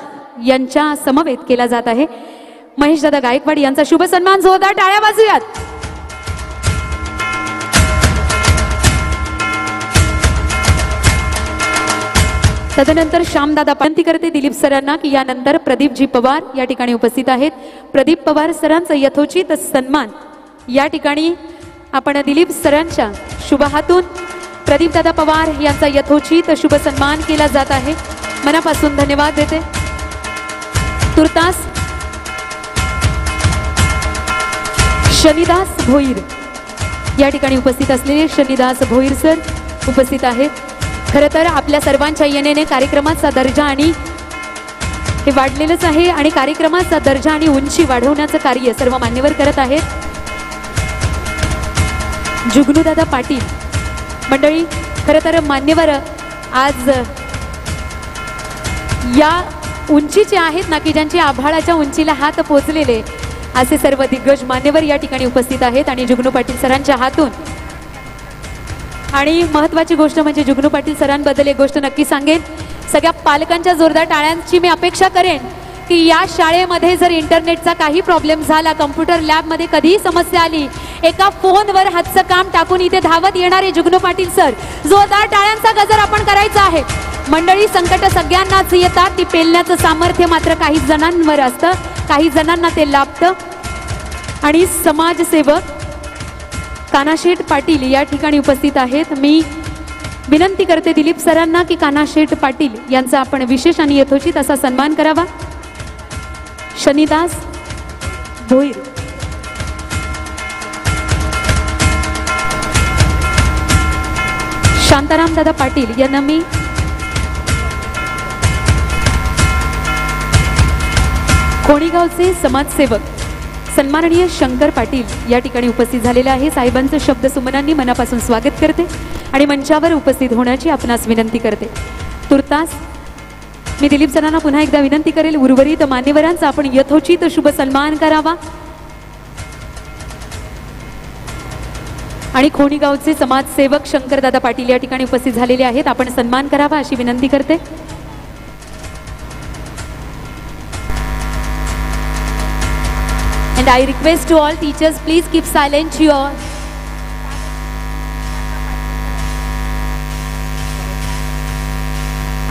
यांच्या समवेत केला जात आहे। महेशदादा गायकवाड यांचा शुभ सन्मान जोरदार टाळ्या वाजूयात। तदनंतर श्यामदादा विनंती करते दिलीप सरांना की यानंतर प्रदीपजी पवार या ठिकाणी उपस्थित आहेत। प्रदीप पवार सरांचा यथोचित सन्मान या ठिकाणी आपण दिलीप सरांच्या शुभ हातून प्रदीपदादा पवार यांचा यथोचित शुभ सन्मान केला जात आहे। मनापासून धन्यवाद देते। तुर्तास शनिदास भोईर या ठिकाणी उपस्थित असलेले शनिदास भोईर सर उपस्थित आहेत। खरं तर आपल्या सर्वांच्या येण्याने कार्यक्रमाचा दर्जा आणि हे वाढलेलंच आहे आणि कार्यक्रमाचा दर्जा आणि उंची वाढवण्याचं कार्य सर्व मान्यवर करत आहेत। जुगनूदादा पाटील मंडळी खरं तर मान्यवर आज या उंचीचे आहेत ना की ज्यांच्या आभाळाच्या उंचीला हात पोचलेले असे सर्व दिग्गज मान्यवर या ठिकाणी उपस्थित आहेत आणि जुगनू पाटील सरांच्या हातून। आणि महत्त्वाची गोष्ट म्हणजे जुगनू पाटील सरांबद्दल एक गोष्ट नक्की सांगेन, सगळ्या पालकांच्या जोरदार टाळ्यांची मी अपेक्षा करेन की या शाळेमध्ये जर इंटरनेटचा काही प्रॉब्लेम झाला, कम्प्युटर लॅबमध्ये कधीही समस्या आली, एका फोनवर हातचं काम टाकून इथे धावत येणारे जुगनू पाटील सर, जोरदार टाळ्यांचा गजर आपण करायचा आहे। मंडळी संकट सगळ्यांनाच येतात, ती पेलण्याचं सामर्थ्य मात्र काही जणांवर असतं, काही जणांना ते लाभतं। आणि समाजसेवक कानाशेठ पाटील या ठिकाणी उपस्थित आहेत। मी विनंती करते दिलीप सरांना की कानाशेठ पाटील यांचा आपण विशेष आणि यथोचित असा सन्मान करावा। शनिदास भोईर शांताराम दादा पाटील यांना मी खोणीगावचे समाजसेवक सन्माननीय शंकर पाटील या ठिकाणी उपस्थित झालेले आहे. साहेबांचं शब्द सुमनांनी मनापासून स्वागत करते आणि मंचावर उपस्थित होण्याची आपणास विनंती करते. तुर्तास मी दिलीप सरांना पुन्हा एकदा विनंती करेल, उर्वरित मान्यवरांचा आपण यथोचित शुभ सन्मान करावा आणि खोणी गावचे समाजसेवक शंकरदादा पाटील या ठिकाणी उपस्थित झालेले आहेत. आपण सन्मान करावा अशी विनंती करते. And I request to all teachers, please keep silent here.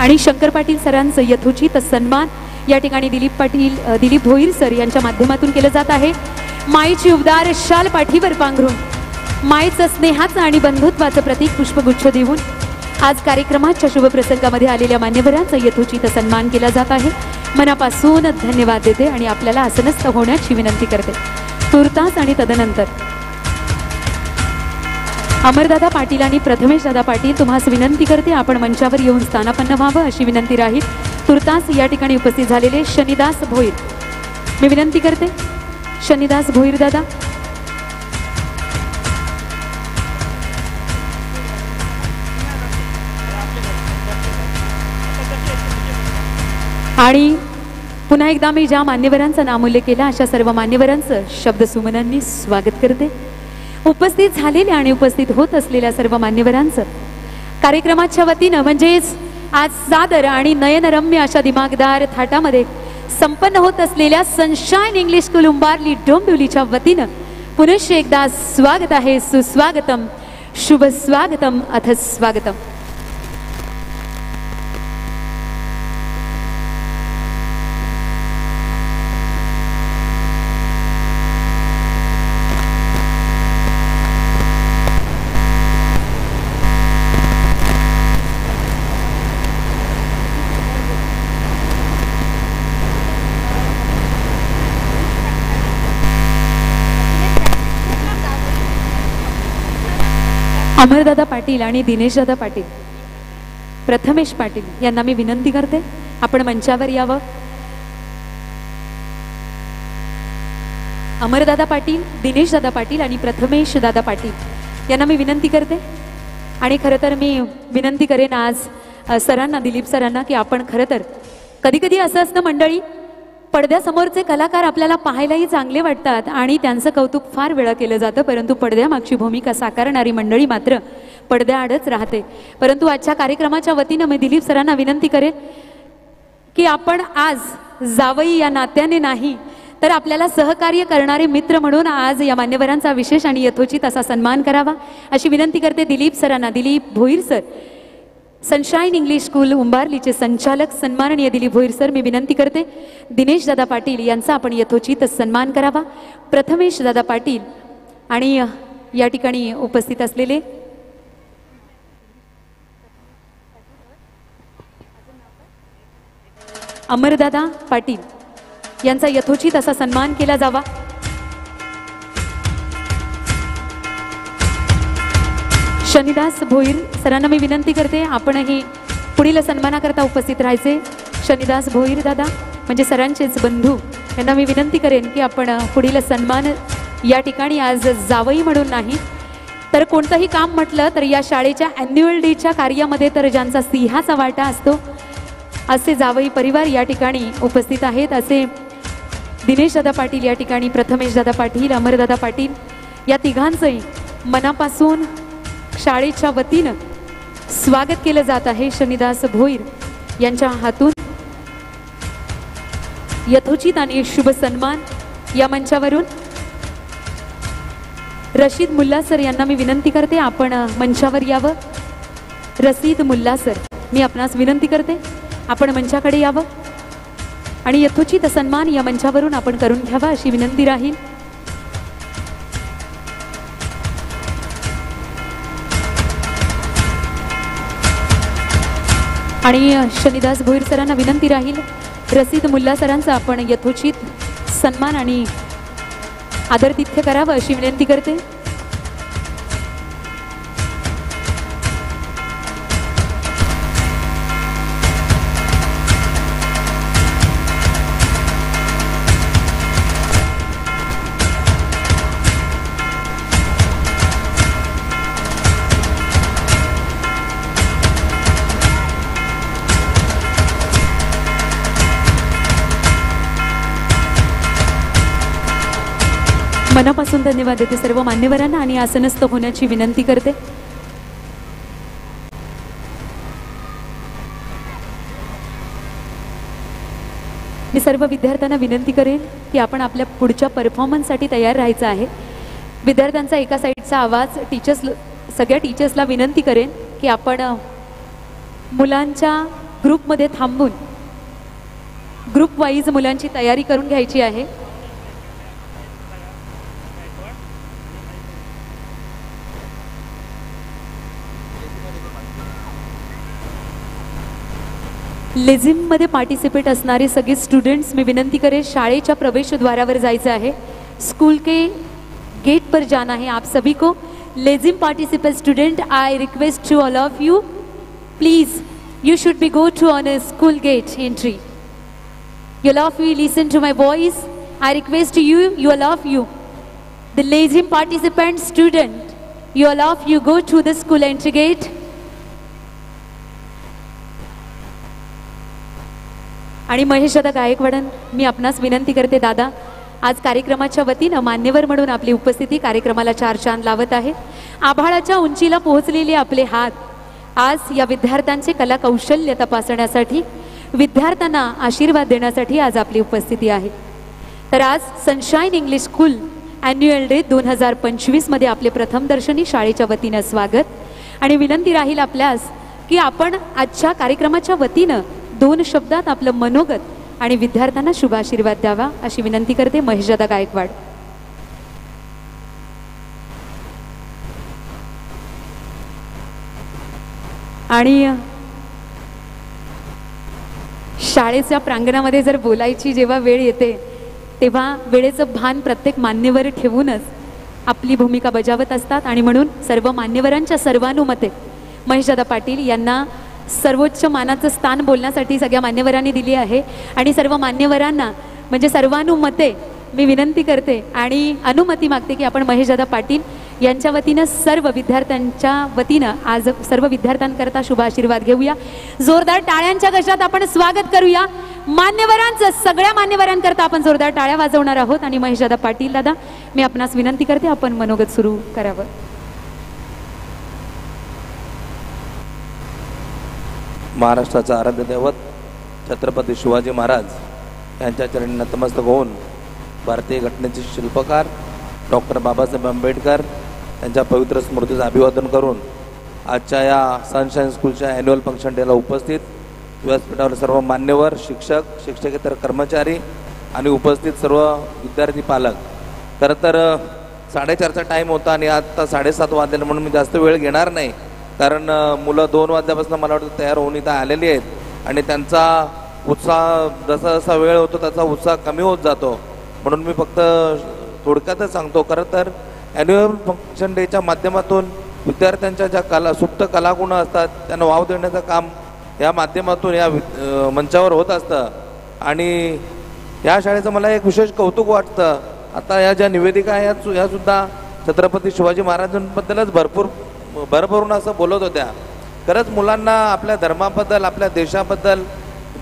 आणि शंकर पाटील सरांचं यथोचित सन्मान या ठिकाणी दिलीप भोईर सर यांच्या माध्यमातून केलं जात आहे. माईची उबदार शाल पाठीवर पांघरून माईचं स्नेहाचं आणि बंधुत्वाचं प्रतीक पुष्पगुच्छ देऊन आज कार्यक्रमाच्या शुभ प्रसंगामध्ये आलेल्या मान्यवरांचा यथोचित सन्मान केला जात आहे. मनापासून धन्यवाद देते आणि आपल्याला आसनस्थ होण्याची विनंती करते. तुर्तास आणि तदनंतर अमरदादा पाटील आणि प्रथमेशदादा पाटील तुम्हास विनंती करते आपण मंचावर येऊन स्थानापन्न व्हावं अशी विनंती राहील. तुर्तास या ठिकाणी उपस्थित झालेले शनिदास भोईर मी विनंती करते. शनिदास भोईर दादा आणि पुन्हा एकदा मी ज्या मान्यवरांचा नामोल्लेख केला अशा सर्व मान्यवरांचं शब्द सुमनांनी स्वागत करते. उपस्थित झालेल्या आणि उपस्थित होत असलेल्या सर्व मान्यवरांचं कार्यक्रमाच्या वतीनं म्हणजेच आज सादर आणि नयनरम्य अशा दिमागदार थाटामध्ये संपन्न होत असलेल्या सनशाईन इंग्लिश स्कूल उंबारली डोंबिवलीच्या वतीनं पुनश्च एकदा स्वागत आहे. सुस्वागतम, शुभ स्वागतम, अथ स्वागतम. अमरदादा पाटील आणि दिनेशदादा पाटील, प्रथमेश पाटील यांना मी विनंती करते आपण मंचावर यावं. अमरदादा पाटील, दिनेशदादा पाटील आणि प्रथमेश दादा पाटील यांना मी विनंती करते. आणि खरं तर मी विनंती करेन आज सरांना, दिलीप सरांना, की आपण खरं तर कधी कधी असं असतं मंडळी, पडद्यासमोरचे कलाकार आपल्याला पाहायलाही चांगले वाटतात आणि त्यांचं कौतुक फार वेळा केलं जातं, परंतु पडद्यामागची भूमिका साकारणारी मंडळी मात्र पडद्याआडच राहते. परंतु आजच्या कार्यक्रमाच्या वतीनं मी दिलीप सरांना विनंती करेन की आपण आज जावई या नात्याने नाही तर आपल्याला सहकार्य करणारे मित्र म्हणून आज या मान्यवरांचा विशेष आणि यथोचित असा सन्मान करावा अशी विनंती करते दिलीप सरांना. Dilip Bhoir sir, Sunshine English School उंबारलीचे संचालक सन्माननीय दिलीप भोईर सर, मी विनंती करते दिनेश दादा पाटील यांचा आपण यथोचित सन्मान करावा. प्रथमेश दादा पाटील आणि या ठिकाणी उपस्थित असलेले अमरदादा पाटील यांचा यथोचित असा सन्मान केला जावा. शनिदास भोईर सरांना मी विनंती करते आपणही पुढील सन्मानाकरता उपस्थित राहायचे. शनिदास भोईर दादा म्हणजे सरांचेच बंधू, यांना मी विनंती करेन की आपण पुढील सन्मान या ठिकाणी आज जावई म्हणून नाही तर कोणतंही काम म्हटलं तर या शाळेच्या ॲन्युअल डेच्या कार्यामध्ये तर ज्यांचा सिंहाचा वाटा असतो असे जावई परिवार या ठिकाणी उपस्थित आहेत. असे दिनेशदादा पाटील या ठिकाणी, प्रथमेशदादा पाटील, अमरदादा पाटील या तिघांचंही मनापासून शाळेच्या वतीनं स्वागत केलं जात आहे. शनिदास भोईर यांच्या हातून यथोचित आणि शुभ सन्मान या मंचावरून रशीद मुल्ला सर यांना मी विनंती करते आपण मंचावर यावं. रशीद मुल्ला सर, मी आपणास विनंती करते आपण मंचाकडे यावं आणि यथोचित सन्मान या मंचावरून आपण करून घ्यावा अशी विनंती राहील. आणि शनिदास भोईर सरांना विनंती राहील रशीद मुल्ला सरांचा आपण यथोचित सन्मान आणि आदरातिथ्य करावं अशी विनंती करते. मनापासून धन्यवाद देते सर्व मान्यवरांना आणि आसनस्थ होण्याची विनंती करते. मी सर्व विद्यार्थ्यांना विनंती करेन की आपण आपल्या पुढच्या परफॉर्मन्ससाठी तयार राहायचं आहे. विद्यार्थ्यांचा एका साईडचा आवाज सगळ्या टीचर्सला विनंती करेन की आपण मुलांच्या ग्रुपमध्ये थांबून ग्रुप वाईज मुलांची तयारी करून घ्यायची आहे. लेझिममध्ये पार्टिसिपेट असणारे सगळे स्टूडेंट्स मी विनंती करें शाळेच्या प्रवेशद्वारावर जायचं आहे. स्कूल के गेट पर जाना है आप सभी को. Lezim participant student I request to all of you please you should be go to on a school gate entry. You all of you listen to my voice. I request to you all of you, the lazy participant student, you all of you go to the school entry gate. आणि महेश दादा गायकवाडन मी आपणास विनंती करते दादा, आज कार्यक्रमाच्या वतीनं मान्यवर म्हणून आपली उपस्थिती कार्यक्रमाला चार चांद लावत आहे. आभाळाच्या उंचीला पोहोचलेले आपले हात आज या विद्यार्थ्यांचे कला कौशल्य तपासण्यासाठी, विद्यार्थ्यांना आशीर्वाद देण्यासाठी आज आपली उपस्थिती आहे. तर आज sunshine English school annual day 2025 मध्ये आपले प्रथम दर्शनी शाळेच्या वतीनं स्वागत. आणि विनंती राहील आपल्यास की आपण आजच्या कार्यक्रमाच्या वतीनं 2 शब्दात आपलं मनोगत आणि विद्यार्थ्यांना शुभ आशीर्वाद द्यावा अशी विनंती करते महेशदादा गायकवाड. आणि शाळेच्या प्रांगणामध्ये जर बोलायची जेव्हा वेळ येते तेव्हा वेळेचं भान प्रत्येक मान्यवर ठेवूनच आपली भूमिका बजावत असतात. आणि म्हणून सर्व मान्यवरांच्या सर्वानुमते महेशदादा पाटील यांना सर्वोच्च मानाचं स्थान बोलण्यासाठी सगळ्या मान्यवरांनी दिली आहे. आणि सर्व मान्यवरांना म्हणजे सर्वानुमते मी विनंती करते आणि अनुमती मागते की आपण महेशदादा पाटील यांच्या वतीनं सर्व विद्यार्थ्यांच्या वतीनं आज सर्व विद्यार्थ्यांकरता शुभ आशीर्वाद घेऊया. जोरदार टाळ्यांच्या गजरात आपण स्वागत करूया मान्यवरांचं. सगळ्या मान्यवरांकरता आपण जोरदार टाळ्या वाजवणार आहोत. आणि महेशदादा पाटील दादा मी आपणास विनंती करते आपण मनोगत सुरू करावं. महाराष्ट्राचा आराध्य दैवत छत्रपती शिवाजी महाराज यांच्या चरणी नतमस्तक होऊन भारतीय घटनेचे शिल्पकार डॉक्टर बाबासाहेब आंबेडकर यांच्या पवित्र स्मृतीचं अभिवादन करून आजच्या या सनशाईन स्कूलच्या ॲन्युअल फंक्शन डेला उपस्थित व्यासपीठावर सर्व मान्यवर, शिक्षक, शिक्षकेतर कर्मचारी आणि उपस्थित सर्व विद्यार्थी पालक. खरं तर 4:30चा टाईम होता आणि आता 7:30 वाजलेलं म्हणून मी जास्त वेळ घेणार नाही. कारण मुलं 2 वाजल्यापासून मला वाटतं तयार होऊन इथं आलेली आहेत आणि त्यांचा उत्साह जसा जसा वेळ होतो त्याचा उत्साह कमी होत जातो. म्हणून मी फक्त थोडक्यातच सांगतो. खरं तर ॲन्युअल फंक्शन डेच्या माध्यमातून विद्यार्थ्यांच्या ज्या सुप्त कलागुण असतात त्यांना वाव देण्याचं काम या माध्यमातून या मंचावर होत असतं. आणि या शाळेचं मला एक विशेष कौतुक वाटतं. आता या ज्या निवेदिका आहेत ह्या सुद्धा छत्रपती शिवाजी महाराजांबद्दलच भरभरून असं बोलत होत्या. खरंच मुलांना आपल्या धर्माबद्दल, आपल्या देशाबद्दल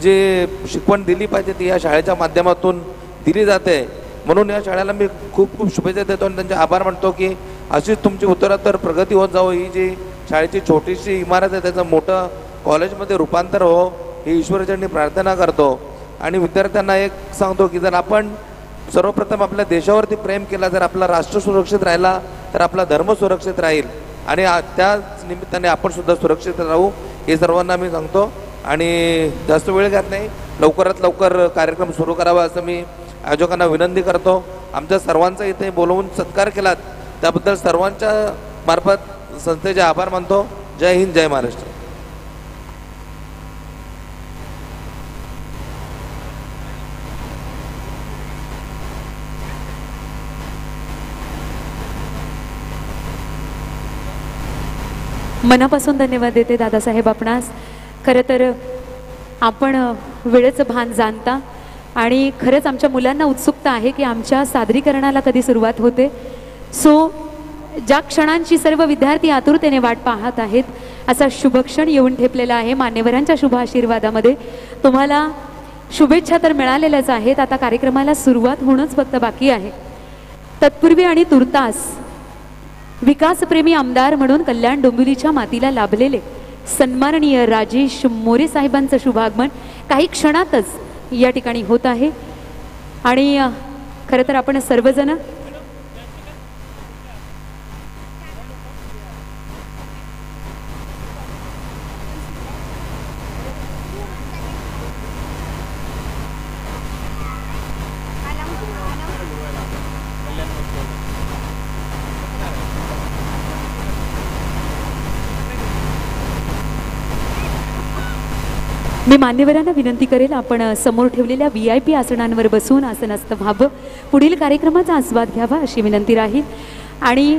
जी शिकवण दिली पाहिजे ती या शाळेच्या माध्यमातून दिली जाते. म्हणून या शाळेला मी खूप खूप शुभेच्छा देतो आणि त्यांचे आभार मानतो की अशीच तुमची उत्तरोत्तर प्रगती होत जावं. ही जी शाळेची छोटीशी इमारत आहे त्याचं मोठं कॉलेजमध्ये रूपांतर हो ही ईश्वराचरणी प्रार्थना करतो. आणि विद्यार्थ्यांना एक सांगतो की जर आपण सर्वप्रथम आपल्या देशावरती प्रेम केला, जर आपला राष्ट्र सुरक्षित राहिला तर आपला धर्म सुरक्षित राहील आणि त्याच निमित्ताने आपण सुद्धा सुरक्षित राहू हे सर्वांना मी सांगतो. आणि जास्त वेळ घेत नाही, लवकरात लवकर कार्यक्रम सुरू करावा असं मी आयोजकांना विनंती करतो. आमच्या सर्वांचा इथे बोलवून सत्कार केलात त्याबद्दल सर्वांच्या मार्फत संस्थेचे आभार मानतो. जय हिंद, जय महाराष्ट्र. मनापासून धन्यवाद देते दादासाहेब आपणास. खरं तर आपण वेळेचं भान जाणता आणि खरंच आमच्या मुलांना उत्सुकता आहे की आमच्या सादरीकरणाला कधी सुरुवात होते. सो ज्या क्षणांची सर्व विद्यार्थी आतुरतेने वाट पाहत आहेत असा शुभक्षण येऊन ठेपलेला आहे. मान्यवरांच्या शुभ आशीर्वादामध्ये तुम्हाला शुभेच्छा तर मिळालेल्याच आहेत. आता कार्यक्रमाला सुरुवात होणंच फक्त बाकी आहे. तत्पूर्वी आणि तुर्तास विकासप्रेमी आमदार म्हणून कल्याण डोंबिवलीच्या मातीला लाभलेले सन्माननीय राजेश मोरे साहेबांचं शुभागमन काही क्षणातच या ठिकाणी होत आहे. आणि खरं तर आपण सर्वजण मी मान्यवरांना विनंती करेल आपण समोर ठेवलेल्या VIP आसनांवर बसून आसनस्थ व्हावं, पुढील कार्यक्रमाचा आस्वाद घ्यावा अशी विनंती राहील. आणि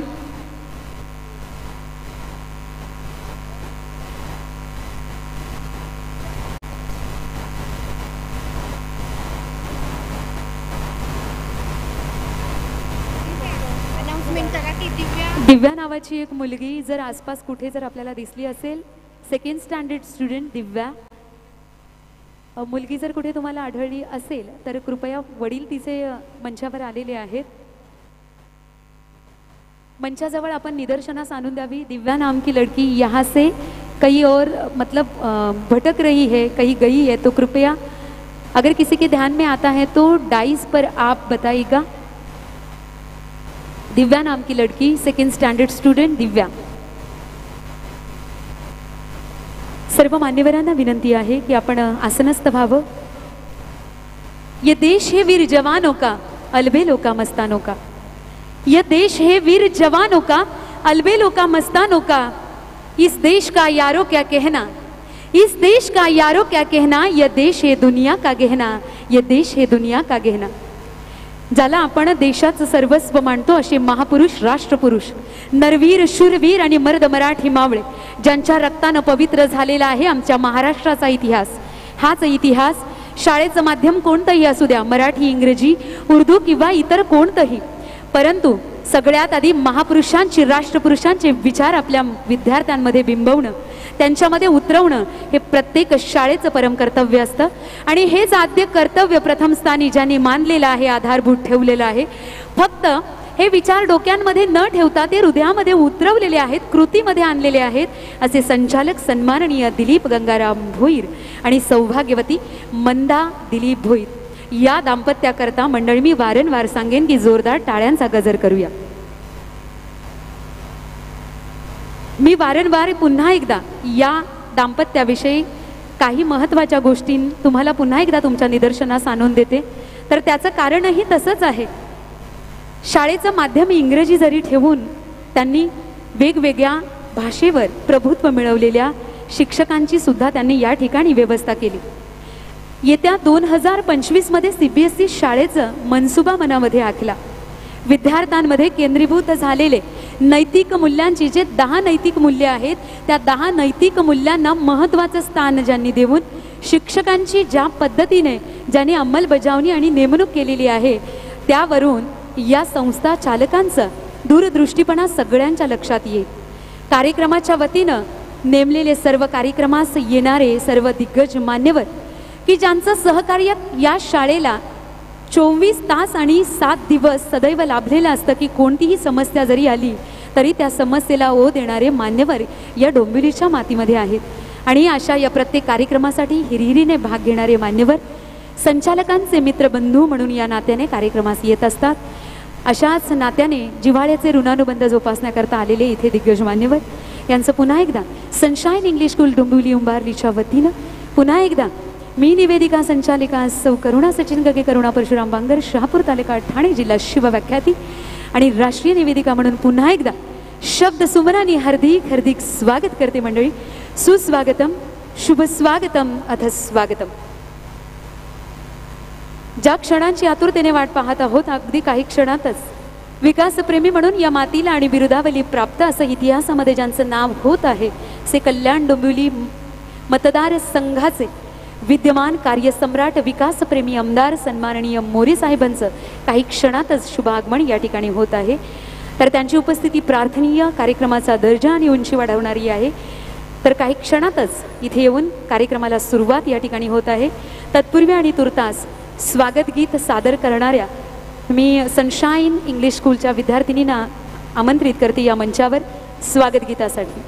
दिव्या नावाची एक मुलगी जर आसपास कुठे जर आपल्याला दिसली असेल, सेकंड स्टँडर्ड स्टुडंट दिव्या मुलगी जर कुठे तुम्हाला आढळली असेल तर कृपया वडील तिचे मंचावर आलेले आहेत, मंचाजवळ आपण निदर्शनास आणून द्यावी. दिव्या नाम की लड़की यहाँ से कहीं और मतलब भटक रही है, कहीं गई है, तो कृपया अगर किसी के ध्यान में आता है तो डाइस पर आप बताइएगा. दिव्या नाम की लड़की, सेकंड स्टँडर्ड स्टूडेंट दिव्या. सर्व मान्यवरांना विनंती आहे की आपण आसनस्थ व्हावं. ये देश है वीर जवानों का, अलबेलों का मस्तानों का. ये देश है वीर जवानों का, अलबेलों का मस्तानों का. इस देश का यारों क्या कहना, इस देश का यारों क्या कहना. ये देश है दुनिया का गहना, ये देश है दुनिया का गहना. ज्याला आपण देशाचं सर्वस्व मानतो असे महापुरुष, राष्ट्रपुरुष, नरवीर, शूरवीर आणि मर्द मराठी मावळे ज्यांच्या रक्तानं पवित्र झालेला आहे आमच्या महाराष्ट्राचा इतिहास. हाच इतिहास शाळेचं माध्यम कोणतंही असू द्या, मराठी, इंग्रजी, उर्दू किंवा इतर कोणतंही, परंतु सगळ्यात आधी महापुरुषांचे, राष्ट्रपुरुषांचे विचार आपल्या विद्यार्थ्यांमध्ये बिंबवणं, त्यांच्यामध्ये उतरवणं हे प्रत्येक शाळेचं परम कर्तव्य असतं. आणि हेच आद्य कर्तव्य प्रथम स्थानी ज्यांनी मानलेलं आहे, आधारभूत ठेवलेलं आहे. फक्त हे विचार डोक्यांमध्ये न ठेवता ते हृदयामध्ये उतरवलेले आहेत, कृतीमध्ये आणलेले आहेत असे संचालक सन्माननीय दिलीप गंगाराम भोईर आणि सौभाग्यवती मंदा दिलीप भोईर या दाम्पत्याकरता मंडळी मी वारंवार सांगेन की जोरदार टाळ्यांचा गजर करूया. मी वारंवार पुन्हा एकदा या दाम्पत्याविषयी काही महत्त्वाच्या गोष्टी तुम्हाला पुन्हा एकदा तुमच्या निदर्शनास आणून देते. तर त्याचं कारणही तसंच आहे. शाळेचं माध्यम इंग्रजी जरी ठेवून त्यांनी वेगवेगळ्या भाषेवर प्रभुत्व मिळवलेल्या शिक्षकांची सुद्धा त्यांनी या ठिकाणी व्यवस्था केली. येत्या 2025 मध्ये CBSE शाळेचं मनसुबा मनामध्ये आखला. विद्यार्थ्यांमध्ये केंद्रीभूत झालेले नैतिक मूल्यांची जे 10 नैतिक मूल्य आहेत त्या 10 नैतिक मूल्यांना महत्त्वाचं स्थान ज्यांनी देऊन शिक्षकांची ज्या पद्धतीने ज्यांनी अंमलबजावणी आणि नेमणूक केलेली आहे त्यावरून या संस्था चालकांचा दूरदृष्टीपणा सगळ्यांच्या लक्षात येईल. कार्यक्रमाच्या वतीनं नेमलेले सर्व कार्यक्रमास येणारे सर्व दिग्गज मान्यवर की ज्यांचं सहकार्य या शाळेला 24 तास आणि 7 दिवस सदैव लाभलेलं असतं की कोणतीही समस्या जरी आली तरी त्या समस्येला ओ देणारे मान्यवर या डोंबिवलीच्या मातीमध्ये आहेत. आणि अशा या प्रत्येक कार्यक्रमासाठी हिरिरीने भाग घेणारे मान्यवर संचालकांचे मित्रबंधू म्हणून या नात्याने कार्यक्रमास येत असतात. अशाच नात्याने जिव्हाळ्याचे ऋणानुबंध जोपासण्याकरता आलेले इथे दिग्गज मान्यवर यांचं पुन्हा एकदा सनशाईन इंग्लिश स्कूल डोंबिवली उंबारलीच्या वतीनं पुन्हा एकदा मी निवेदिका संचालिका सौ करुणा सचिन गगे, करुणा परशुराम बांगर, शहापूर तालुका ठाणे जिल्हा शिवव्याख्याती आणि राष्ट्रीय निवेदिका म्हणून पुन्हा एकदा शब्द सुमनानी हार्दिक हार्दिक स्वागत करते. मंडळी सुस्वागतम, शुभ स्वागतम, अथ स्वागतम. ज्या क्षणांची आतुरतेने वाट पाहत आहोत अगदी काही क्षणातच विकासप्रेमी म्हणून या मातीला आणि बिरुदावली प्राप्त असं इतिहासामध्ये ज्यांचं नाव होत आहे से कल्याण डोंबिवली मतदार संघाचे विद्यमान कार्यसम्राट विकासप्रेमी आमदार सन्माननीय मोरे साहेबांचं काही क्षणातच शुभ आगमन या ठिकाणी होत आहे. तर त्यांची उपस्थिती प्रार्थनीय, कार्यक्रमाचा दर्जा आणि उंची वाढवणारी आहे. तर काही क्षणातच इथे येऊन कार्यक्रमाला सुरुवात या ठिकाणी होत आहे. तत्पूर्वी आणि तुर्तास स्वागत गीत सादर करणाऱ्या मी सनशाईन इंग्लिश स्कूलच्या विद्यार्थिनींना आमंत्रित करते या मंचावर स्वागत गीतासाठी.